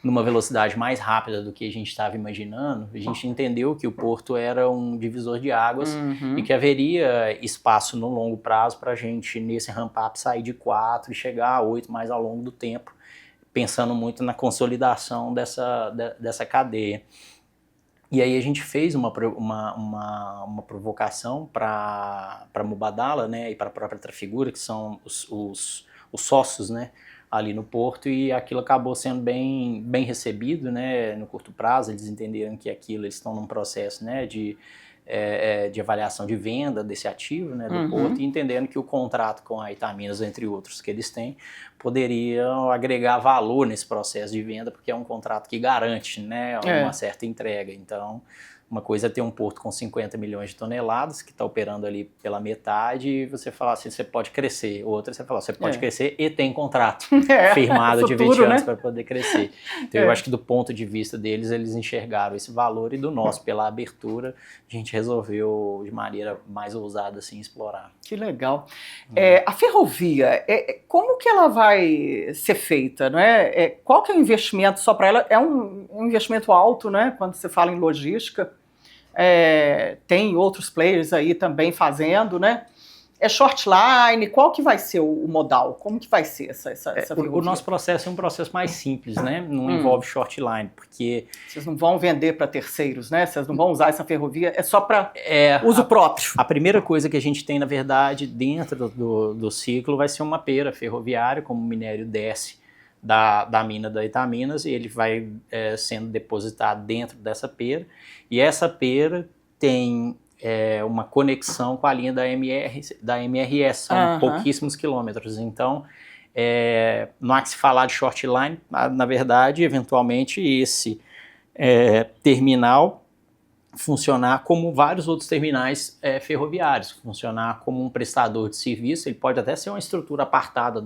numa velocidade mais rápida do que a gente estava imaginando, a gente entendeu que o Porto era um divisor de águas e que haveria espaço no longo prazo para a gente, nesse ramp-up, sair de 4 e chegar a 8 mais ao longo do tempo, pensando muito na consolidação dessa cadeia. E aí a gente fez uma provocação para Mubadala, né, e para a própria Trafigura, que são os sócios, né, ali no Porto, e aquilo acabou sendo bem recebido, né, no curto prazo. Eles entenderam que eles estão num processo, né, de avaliação de venda desse ativo, né, do Porto, e entendendo que o contrato com a Itaminas, entre outros que eles têm, poderiam agregar valor nesse processo de venda, porque é um contrato que garante, né, uma certa entrega. Então, uma coisa é ter um porto com 50 milhões de toneladas, que está operando ali pela metade, e você fala assim, você pode crescer. Outra, você fala, você pode crescer e tem contrato firmado de 20 anos, né, para poder crescer. Então, eu acho que do ponto de vista deles, eles enxergaram esse valor, e do nosso, pela abertura, a gente resolveu, de maneira mais ousada, assim, explorar. Que legal. A ferrovia, como que ela vai ser feita? Não é? Qual que é o investimento só para ela? É um investimento alto, né, quando você fala em logística. Tem outros players aí também fazendo, né? É shortline? Qual que vai ser o modal? Como que vai ser essa ferrovia? O nosso processo é um processo mais simples, né? Não envolve shortline, porque... Vocês não vão vender para terceiros, né? Vocês não vão usar essa ferrovia, é só para uso próprio. A primeira coisa que a gente tem, na verdade, dentro do ciclo vai ser uma pera ferroviária, como o minério desce da mina da Itaminas, e ele vai sendo depositado dentro dessa pera, e essa pera tem... uma conexão com a linha da MRS, são pouquíssimos quilômetros. Então, não há que se falar de short line, na verdade, eventualmente, esse terminal funcionar como vários outros terminais ferroviários, funcionar como um prestador de serviço. Ele pode até ser uma estrutura apartada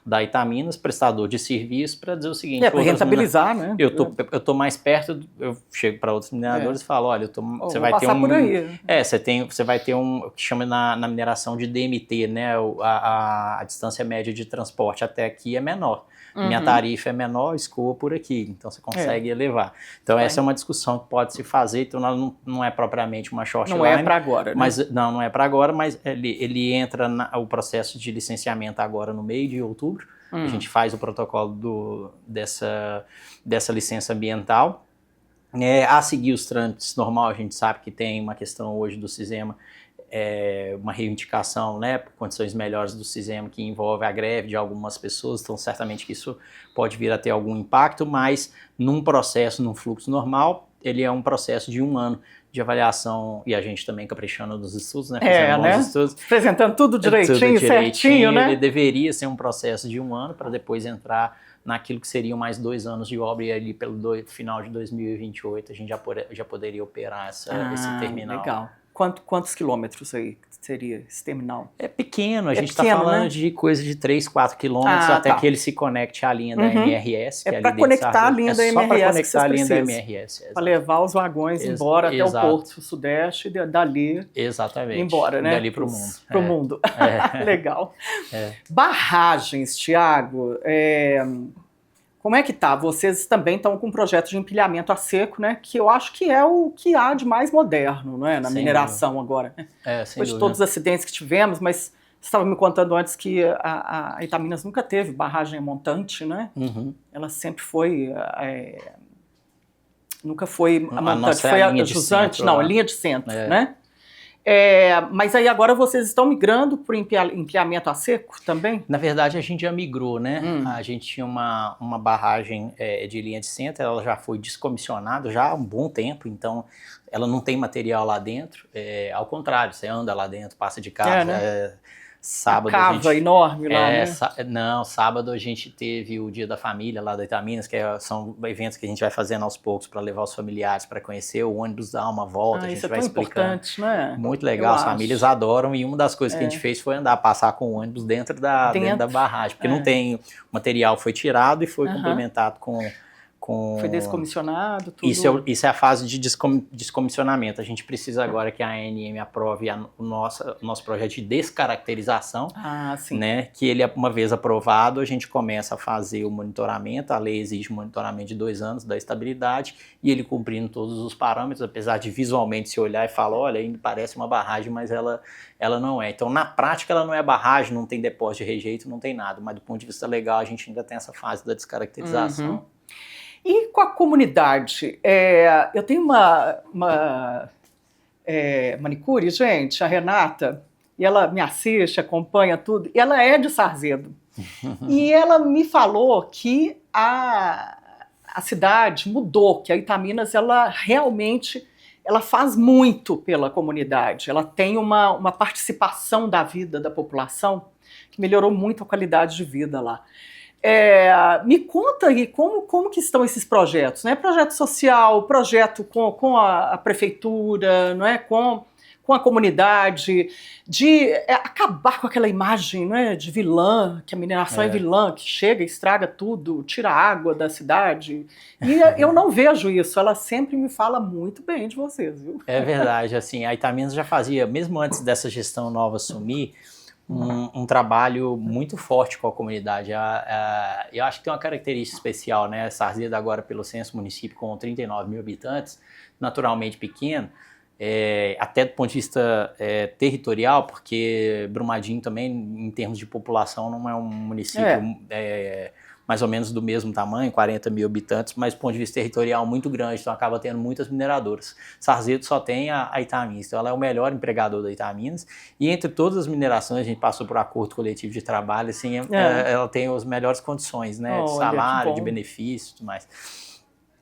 da Itaminas, prestador de serviço, para dizer o seguinte... para rentabilizar, né? Eu tô mais perto, eu chego para outros mineradores e falo, olha, você vai ter por aí. Você vai ter o que chama na mineração de DMT, né? A distância média de transporte até aqui é menor. Minha tarifa é menor, escoa por aqui, então você consegue elevar. Então essa é uma discussão que pode se fazer, então não é propriamente uma short line. Não é para agora, né? Mas, não é para agora, mas ele entra o processo de licenciamento agora no meio de outubro. A gente faz o protocolo dessa licença ambiental. A seguir os trâmites normal, a gente sabe que tem uma questão hoje do CISEMA, uma reivindicação, né, por condições melhores do CISEMA, que envolve a greve de algumas pessoas, então certamente que isso pode vir a ter algum impacto, mas num fluxo normal, ele é um processo de 1 ano de avaliação, e a gente também caprichando nos estudos, né, fazendo bons estudos. Apresentando tudo direitinho, certinho, né? Ele deveria ser um processo de 1 ano, para depois entrar naquilo que seriam mais 2 anos de obra, e ali pelo final de 2028 a gente já poderia operar esse terminal. Legal. Quantos quilômetros aí seria esse terminal? É pequeno, a gente está falando, né, de coisa de 3, 4 quilômetros até que ele se conecte à linha da MRS. É para conectar a linha da MRS. Só para conectar a linha da MRS. Para levar os vagões embora até o Porto Sudeste e dali embora, né? Dali para o mundo. Para o mundo. Legal. Barragens, Thiago. Como é que tá? Vocês também estão com um projeto de empilhamento a seco, né? Que eu acho que é o que há de mais moderno, não é? Na mineração agora. Depois de todos os acidentes que tivemos, mas você estava me contando antes que a Itaminas nunca teve barragem montante, né? Ela sempre foi... nunca foi a montante, foi a jusante, a linha de centro, né? Mas aí agora vocês estão migrando para o empilhamento a seco também? Na verdade, a gente já migrou, né? A gente tinha uma barragem de linha de centro, ela já foi descomissionada já há um bom tempo, então ela não tem material lá dentro. Ao contrário, você anda lá dentro, passa de carro. Né? Sábado a cava enorme lá, né? Não, sábado a gente teve o Dia da Família lá da Itaminas, que são eventos que a gente vai fazendo aos poucos para levar os familiares para conhecer, o ônibus dá uma volta, a gente vai explicando. Importante, né? Muito legal, as famílias adoram, e uma das coisas que a gente fez foi passar com o ônibus dentro da barragem, porque não tem, o material foi tirado e foi complementado com... Foi descomissionado, tudo. Isso é a fase de descomissionamento. A gente precisa agora que a ANM aprove o nosso projeto de descaracterização, né? Que ele, uma vez aprovado, a gente começa a fazer o monitoramento. A lei exige um monitoramento de 2 anos da estabilidade, e ele cumprindo todos os parâmetros, apesar de visualmente se olhar e falar, olha, ainda parece uma barragem, mas ela não é. Então, na prática, ela não é barragem, não tem depósito de rejeito, não tem nada. Mas do ponto de vista legal, a gente ainda tem essa fase da descaracterização. E com a comunidade? Eu tenho uma manicure, gente, a Renata, e ela me assiste, acompanha tudo, e ela é de Sarzedo. E ela me falou que a cidade mudou, que a Itaminas, ela realmente faz muito pela comunidade, ela tem uma participação da vida da população que melhorou muito a qualidade de vida lá. Me conta aí como que estão esses projetos, né? Projeto social, projeto com a prefeitura, não é? Com a comunidade, de acabar com aquela imagem, não é? De vilã, que a mineração é vilã, que chega e estraga tudo, tira a água da cidade. E eu não vejo isso, ela sempre me fala muito bem de vocês, viu? É verdade, assim, a Itaminas já fazia, mesmo antes dessa gestão nova assumir, um trabalho muito forte com a comunidade. Eu acho que tem uma característica especial, né? Sarzedo agora, pelo censo município, com 39 mil habitantes, naturalmente pequeno, até do ponto de vista territorial, porque Brumadinho também, em termos de população, não é um município mais ou menos do mesmo tamanho, 40 mil habitantes, mas do ponto de vista territorial muito grande, então acaba tendo muitas mineradoras. Sarzedo só tem a Itaminas, então ela é o melhor empregador da Itaminas, e entre todas as minerações, a gente passou por acordo coletivo de trabalho, assim, ela tem as melhores condições, né, de salário, de benefício e tudo mais.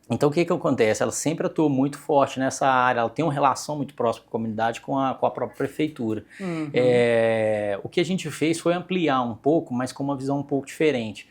Então, o que acontece? Ela sempre atuou muito forte nessa área, ela tem uma relação muito próxima com a comunidade, com a própria prefeitura. O que a gente fez foi ampliar um pouco, mas com uma visão um pouco diferente.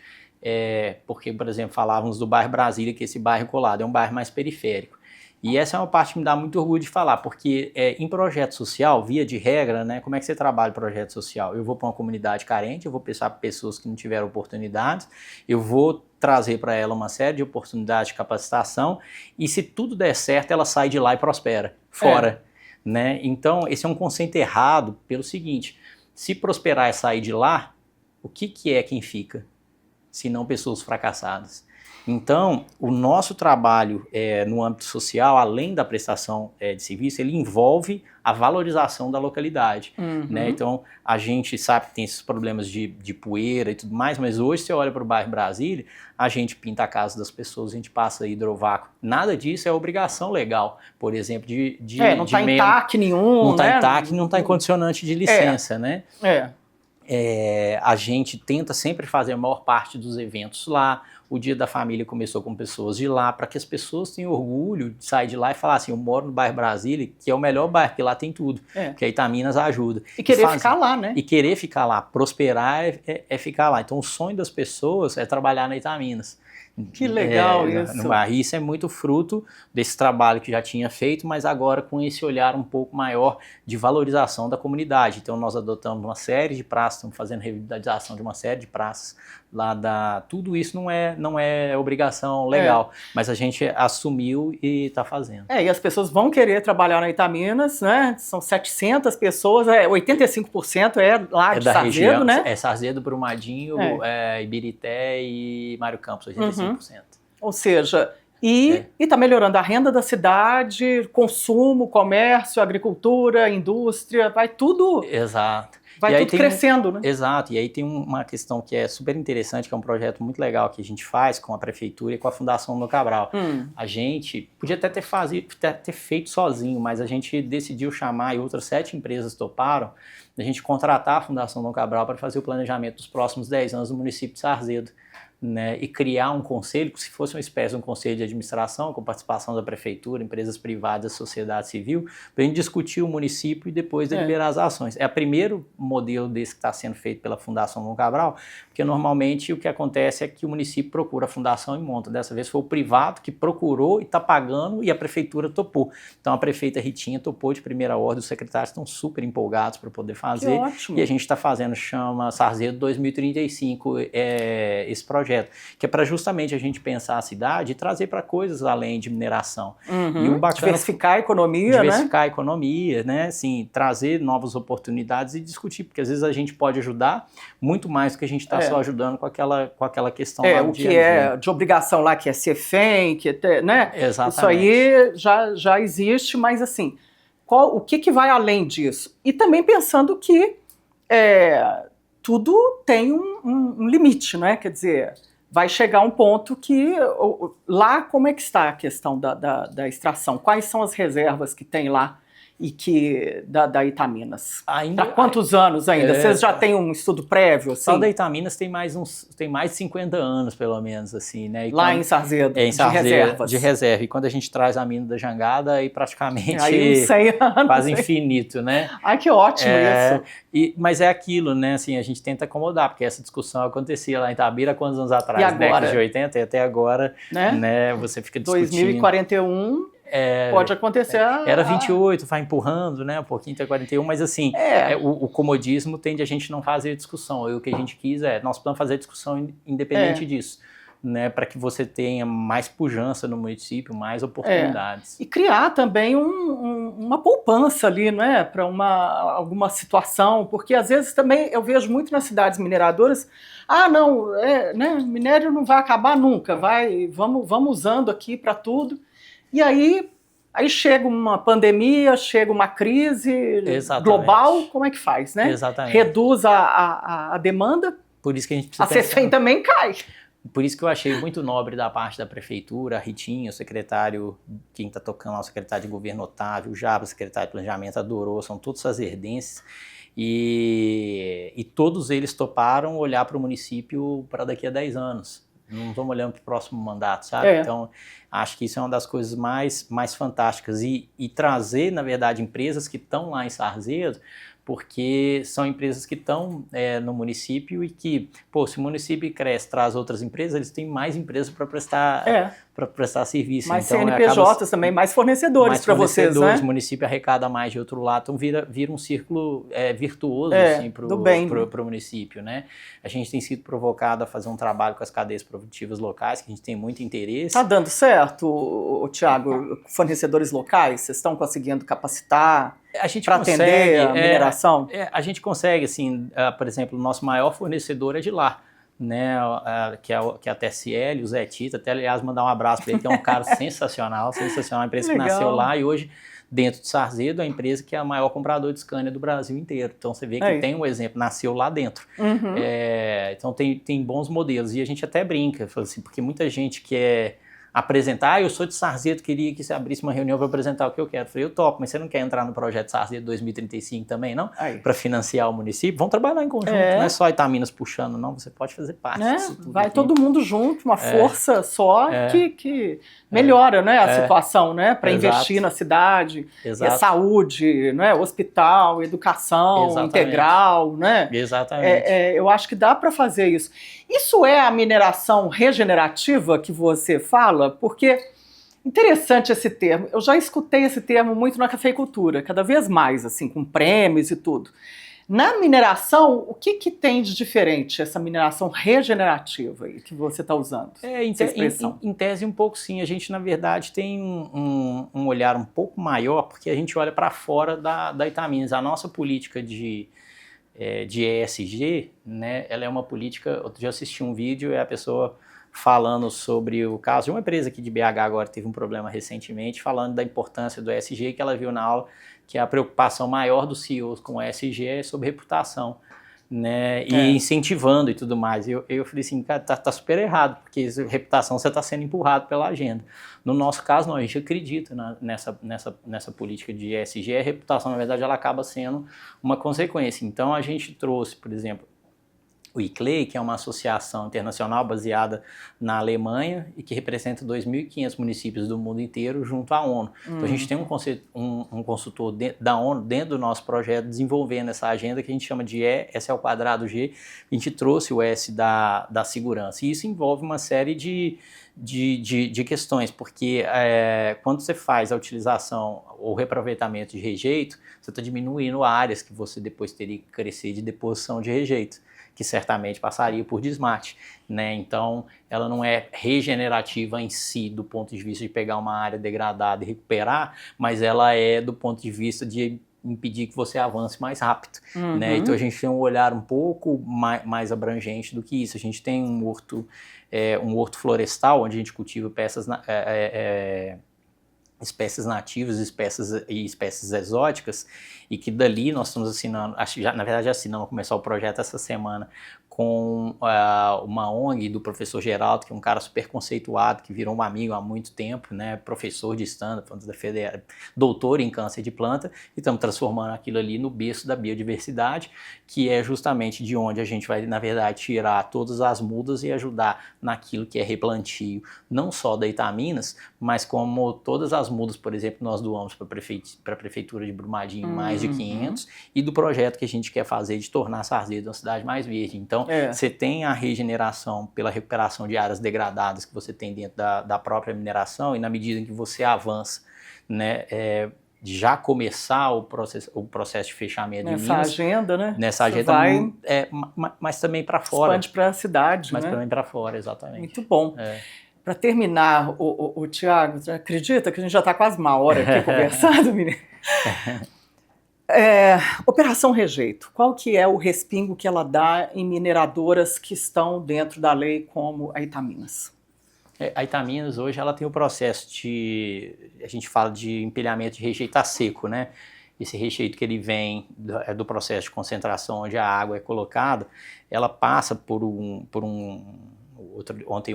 Porque, por exemplo, falávamos do bairro Brasília, que esse bairro colado é um bairro mais periférico. E essa é uma parte que me dá muito orgulho de falar, porque em projeto social, via de regra, né, como é que você trabalha projeto social? Eu vou para uma comunidade carente, eu vou pensar para pessoas que não tiveram oportunidades, eu vou trazer para ela uma série de oportunidades de capacitação, e se tudo der certo, ela sai de lá e prospera, fora. Né? Então, esse é um conceito errado pelo seguinte: se prosperar é sair de lá, o que é quem fica? Se não pessoas fracassadas. Então, o nosso trabalho no âmbito social, além da prestação de serviço, ele envolve a valorização da localidade. Né? Então, a gente sabe que tem esses problemas de poeira e tudo mais, mas hoje você olha para o bairro Brasília, a gente pinta a casa das pessoas, a gente passa hidrovácuo. Nada disso é obrigação legal, por exemplo, não está em TAC nenhum, não está em TAC, não está em condicionante de licença, né? A gente tenta sempre fazer a maior parte dos eventos lá. O Dia da Família começou com pessoas de lá, para que as pessoas tenham orgulho de sair de lá e falar assim: eu moro no bairro Brasília, que é o melhor bairro, porque lá tem tudo, que a Itaminas ajuda. E querer ficar lá, né? E querer ficar lá, prosperar é ficar lá. Então o sonho das pessoas é trabalhar na Itaminas. Que legal isso. Isso é muito fruto desse trabalho que já tinha feito, mas agora com esse olhar um pouco maior de valorização da comunidade. Então nós adotamos uma série de praças, estamos fazendo revitalização de uma série de praças lá tudo isso não é obrigação legal, mas a gente assumiu e está fazendo. E as pessoas vão querer trabalhar na Itaminas, né? São 700 pessoas, 85% é lá de Sarzedo, região, né? É Sarzedo, Brumadinho, Ibirité e Mário Campos, 85%. Ou seja, e está melhorando a renda da cidade, consumo, comércio, agricultura, indústria, vai tudo... Exato. Vai tudo crescendo, né? Exato, e aí tem uma questão que é super interessante, que é um projeto muito legal que a gente faz com a prefeitura e com a Fundação do Cabral. A gente podia até ter feito sozinho, mas a gente decidiu chamar, e outras 7 empresas toparam, a gente contratar a Fundação do Cabral para fazer o planejamento dos próximos 10 anos do município de Sarzedo. Né, e criar um conselho, se fosse uma espécie de um conselho de administração, com participação da prefeitura, empresas privadas, sociedade civil, para a gente discutir o município e depois deliberar as ações. É o primeiro modelo desse que está sendo feito pela Fundação Dom Cabral, porque normalmente o que acontece é que o município procura a fundação e monta. Dessa vez foi o privado que procurou e está pagando, e a prefeitura topou. Então a prefeita Ritinha topou de primeira ordem, os secretários estão super empolgados para poder fazer. Que ótimo. E a gente está fazendo, chama Sarzedo 2035, esse projeto, que é para justamente a gente pensar a cidade e trazer para coisas além de mineração. E o bacana, diversificar a economia, diversificar a economia, né? Assim, trazer novas oportunidades e discutir, porque às vezes a gente pode ajudar muito mais do que a gente está só ajudando com aquela questão lá o que é de obrigação lá, que é CEFEM, que é, né? Exatamente. Isso aí já existe, mas assim, o que vai além disso? E também pensando que tudo tem um limite, né? Quer dizer, vai chegar um ponto que lá como é que está a questão da extração? Quais são as reservas que tem lá e que da Itaminas? Para quantos anos ainda? Vocês já têm um estudo prévio? Assim? Só da Itaminas tem mais de 50 anos, pelo menos, assim, né? E lá em Sarzedo, em Sarzedo, de reservas. De reserva. E quando a gente traz a mina da jangada, aí praticamente aí 100 anos, quase infinito, né? Ai, que ótimo isso. Mas é aquilo, né? Assim, a gente tenta acomodar, porque essa discussão acontecia lá em Itabira há quantos anos atrás? E agora? Décadas de 80 e até agora, né? Você fica discutindo. 2041... pode acontecer. Era 28, vai empurrando, né? Um pouquinho até 41, mas assim, o comodismo tende a gente não fazer discussão. E o que a gente quis nós podemos fazer discussão independente disso, né? Para que você tenha mais pujança no município, mais oportunidades. E criar também uma poupança ali, não é? Para alguma situação, porque às vezes também eu vejo muito nas cidades mineradoras, né? Minério não vai acabar nunca, vamos usando aqui para tudo. E aí Aí chega uma pandemia, chega uma crise global, como é que faz, né? Exatamente. Reduz a demanda, por isso que a gente precisa a CEFEM também cai. Por isso que eu achei muito nobre da parte da prefeitura, a Ritinha, o secretário, quem está tocando lá, o secretário de governo Otávio, o Jabra, o secretário de planejamento, adorou, são todos fazerdenses, e todos eles toparam olhar para o município para daqui a 10 anos. Não estamos olhando para o próximo mandato, sabe? Então, acho que isso é uma das coisas mais fantásticas. E trazer, na verdade, empresas que estão lá em Sarzedo, porque são empresas que estão no município e que, se o município cresce, traz outras empresas, eles têm mais empresas para prestar serviço. Mais então, CNPJs também, mais fornecedores para vocês, né? O município arrecada mais de outro lado, então vira um círculo virtuoso assim, para o município, né? A gente tem sido provocado a fazer um trabalho com as cadeias produtivas locais, que a gente tem muito interesse. Está dando certo, Thiago? Fornecedores locais, vocês estão conseguindo capacitar para atender a mineração? A gente consegue, assim, por exemplo, o nosso maior fornecedor é de lá, né, que é a TSL, o Zé Tito, até aliás mandar um abraço para ele, que é um cara sensacional, uma empresa que nasceu lá e hoje dentro de Sarzedo, a empresa que é a maior comprador de Scania do Brasil inteiro. Então você vê que tem um exemplo, nasceu lá dentro. Então tem bons modelos e a gente até brinca, assim, porque muita gente quer apresentar, eu sou de Sarzedo, queria que você abrisse uma reunião para apresentar o que eu quero. Eu falei, eu topo, mas você não quer entrar no projeto Sarzedo 2035 também, não? Para financiar o município? Vamos trabalhar em conjunto, não é só Itaminas puxando, não, você pode fazer parte disso tudo. Vai aqui. Todo mundo junto, uma força só que melhora, né, a situação, né, para investir na cidade, saúde, né, hospital, educação integral, né? Exatamente. Eu acho que dá para fazer isso. Isso é a mineração regenerativa que você fala? Porque interessante esse termo. Eu já escutei esse termo muito na cafeicultura, cada vez mais, assim, com prêmios e tudo. Na mineração, o que tem de diferente essa mineração regenerativa aí que você está usando? Em tese um pouco sim. A gente, na verdade, tem um olhar um pouco maior, porque a gente olha para fora da Itaminas. A nossa política de ESG, né, ela é uma política. Outro dia eu assisti um vídeo e a pessoa falando sobre o caso de uma empresa aqui de BH agora teve um problema recentemente, falando da importância do ESG, que ela viu na aula que a preocupação maior dos CEOs com o ESG é sobre reputação, né, e incentivando e tudo mais. Eu falei assim, cara, tá super errado, porque reputação você está sendo empurrado pela agenda. No nosso caso, não, a gente acredita nessa política de ESG, a reputação, na verdade, ela acaba sendo uma consequência. Então, a gente trouxe, por exemplo, o ICLEI, que é uma associação internacional baseada na Alemanha e que representa 2.500 municípios do mundo inteiro junto à ONU. Então a gente tem um consultor da ONU dentro do nosso projeto desenvolvendo essa agenda que a gente chama de S²G. A gente trouxe o S da segurança e isso envolve uma série de questões, porque quando você faz a utilização ou reaproveitamento de rejeito, você está diminuindo áreas que você depois teria que crescer de deposição de rejeito, que certamente passaria por desmate, né? Então, ela não é regenerativa em si, do ponto de vista de pegar uma área degradada e recuperar, mas ela é do ponto de vista de impedir que você avance mais rápido, né? Então, a gente tem um olhar um pouco mais abrangente do que isso. A gente tem um horto florestal, onde a gente cultiva espécies nativas e espécies exóticas, e que dali nós estamos assinando, na verdade já assinamos, começar o projeto essa semana, com uma ONG do professor Geraldo, que é um cara super conceituado, que virou um amigo há muito tempo, né, professor de Stanford, doutor em câncer de planta, e estamos transformando aquilo ali no berço da biodiversidade, que é justamente de onde a gente vai, na verdade, tirar todas as mudas e ajudar naquilo que é replantio, não só da Itaminas, mas como todas as mudas, por exemplo, nós doamos para a Prefeitura de Brumadinho mais de 500, e do projeto que a gente quer fazer de tornar Sarzedo uma cidade mais verde. Então, você tem a regeneração pela recuperação de áreas degradadas que você tem dentro da própria mineração, e na medida em que você avança, né, já começar o processo de fechamento de minas. Agenda, né? Nessa agenda, mas também para fora. Expande para a cidade, mas né? também para fora, exatamente. Muito bom. Para terminar, o Thiago, você acredita que a gente já está quase uma hora aqui conversando, menino? Operação Rejeito, qual que é o respingo que ela dá em mineradoras que estão dentro da lei como a Itaminas? A Itaminas hoje ela tem o processo a gente fala de empilhamento de rejeito a seco, né? Esse rejeito que ele vem do processo de concentração onde a água é colocada, ela passa por ontem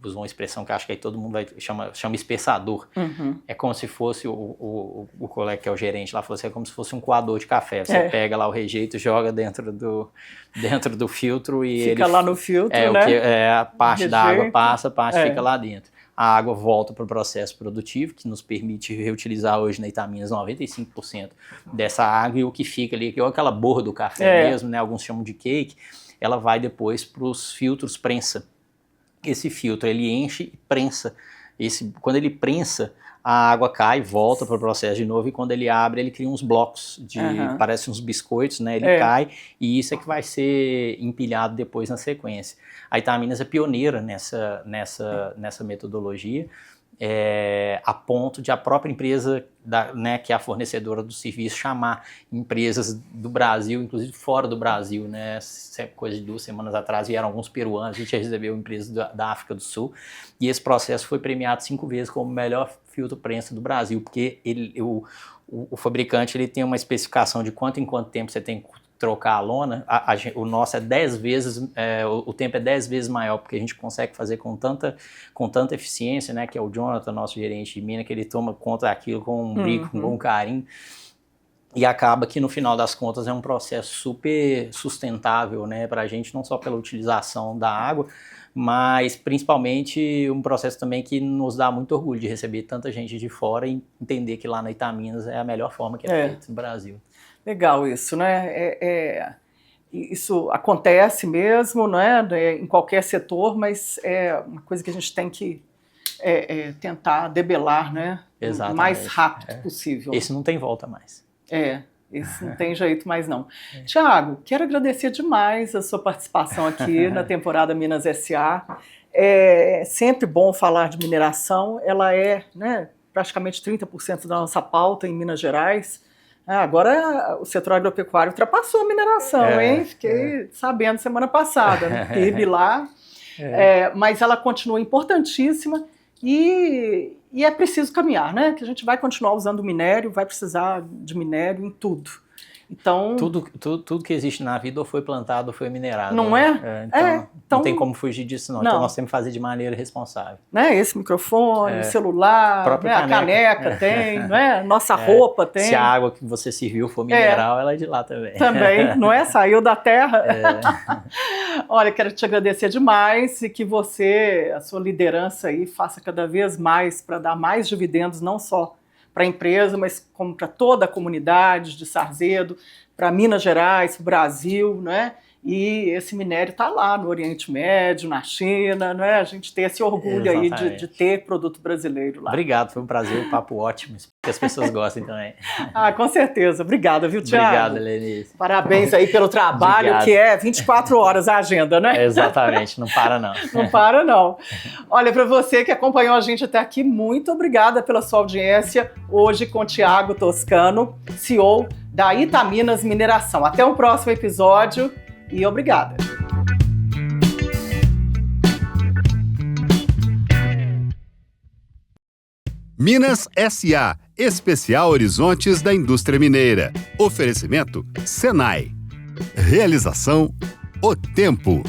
usou uma expressão que acho que aí todo mundo chama espessador. Uhum. É como se fosse o colega que é o gerente lá falou assim, é como se fosse um coador de café. Você pega lá o rejeito, joga dentro do filtro e fica lá no filtro, né? A parte da água passa, a parte fica lá dentro. A água volta para o processo produtivo, que nos permite reutilizar hoje na Itaminas 95% dessa água, e o que fica ali, que é aquela borra do café mesmo, né? Alguns chamam de cake, ela vai depois para os filtros prensa. Esse filtro, ele enche e prensa. Quando ele prensa, a água cai, volta para o processo de novo, e quando ele abre, ele cria uns blocos, parece uns biscoitos, né? Ele cai, e isso é que vai ser empilhado depois na sequência. A Itaminas é pioneira nessa metodologia, a ponto de a própria empresa, né, que é a fornecedora do serviço, chamar empresas do Brasil, inclusive fora do Brasil, né? Coisa de 2 semanas atrás vieram alguns peruanos, a gente recebeu empresas da África do Sul, e esse processo foi premiado 5 vezes como o melhor filtro prensa do Brasil, porque o fabricante ele tem uma especificação de quanto em quanto tempo você tem que trocar a lona. O nosso é 10 vezes, o tempo é 10 vezes maior, porque a gente consegue fazer com tanta eficiência, né, que é o Jonathan, nosso gerente de mina, que ele toma conta daquilo com um brinco, com um carinho, e acaba que no final das contas é um processo super sustentável, né, para a gente, não só pela utilização da água, mas principalmente um processo também que nos dá muito orgulho de receber tanta gente de fora e entender que lá na Itaminas é a melhor forma que é feito no Brasil. Legal isso, né? Isso acontece mesmo, né? Em qualquer setor, mas é uma coisa que a gente tem que tentar debelar, né? Exatamente. O mais rápido possível. Esse não tem volta mais. Esse não tem jeito mais não. Tiago, quero agradecer demais a sua participação aqui na temporada Minas SA. É sempre bom falar de mineração, ela né, praticamente 30% da nossa pauta em Minas Gerais. Agora o setor agropecuário ultrapassou a mineração, hein? Fiquei sabendo semana passada, no PIB lá. Mas ela continua importantíssima e é preciso caminhar, né? Que a gente vai continuar usando minério, vai precisar de minério em tudo. Então, tudo que existe na vida ou foi plantado ou foi minerado. Não né? Então, não tem como fugir disso, não. Então nós temos que fazer de maneira responsável. Né? Esse microfone, o celular, né? A caneca tem, né? Nossa roupa tem. Se a água que você serviu for mineral, ela é de lá também. Também, não é? Saiu da terra. Olha, quero te agradecer demais e que você, a sua liderança aí, faça cada vez mais para dar mais dividendos, não só para a empresa, mas como para toda a comunidade de Sarzedo, para Minas Gerais, para o Brasil, né? E esse minério está lá no Oriente Médio, na China, né? A gente tem esse orgulho aí de ter produto brasileiro lá. Obrigado, foi um prazer, um papo ótimo, que as pessoas gostem também. Com certeza. Obrigada, viu, Tiago? Obrigado, Lenice. Parabéns aí pelo trabalho, Obrigado. Que é 24 horas a agenda, né? Exatamente, não para não. Não para não. Olha, para você que acompanhou a gente até aqui, muito obrigada pela sua audiência. Hoje com Tiago Toscano, CEO da Itaminas Mineração. Até o próximo episódio e obrigada. Minas SA, Especial Horizontes da Indústria Mineira. Oferecimento Senai. Realização O Tempo.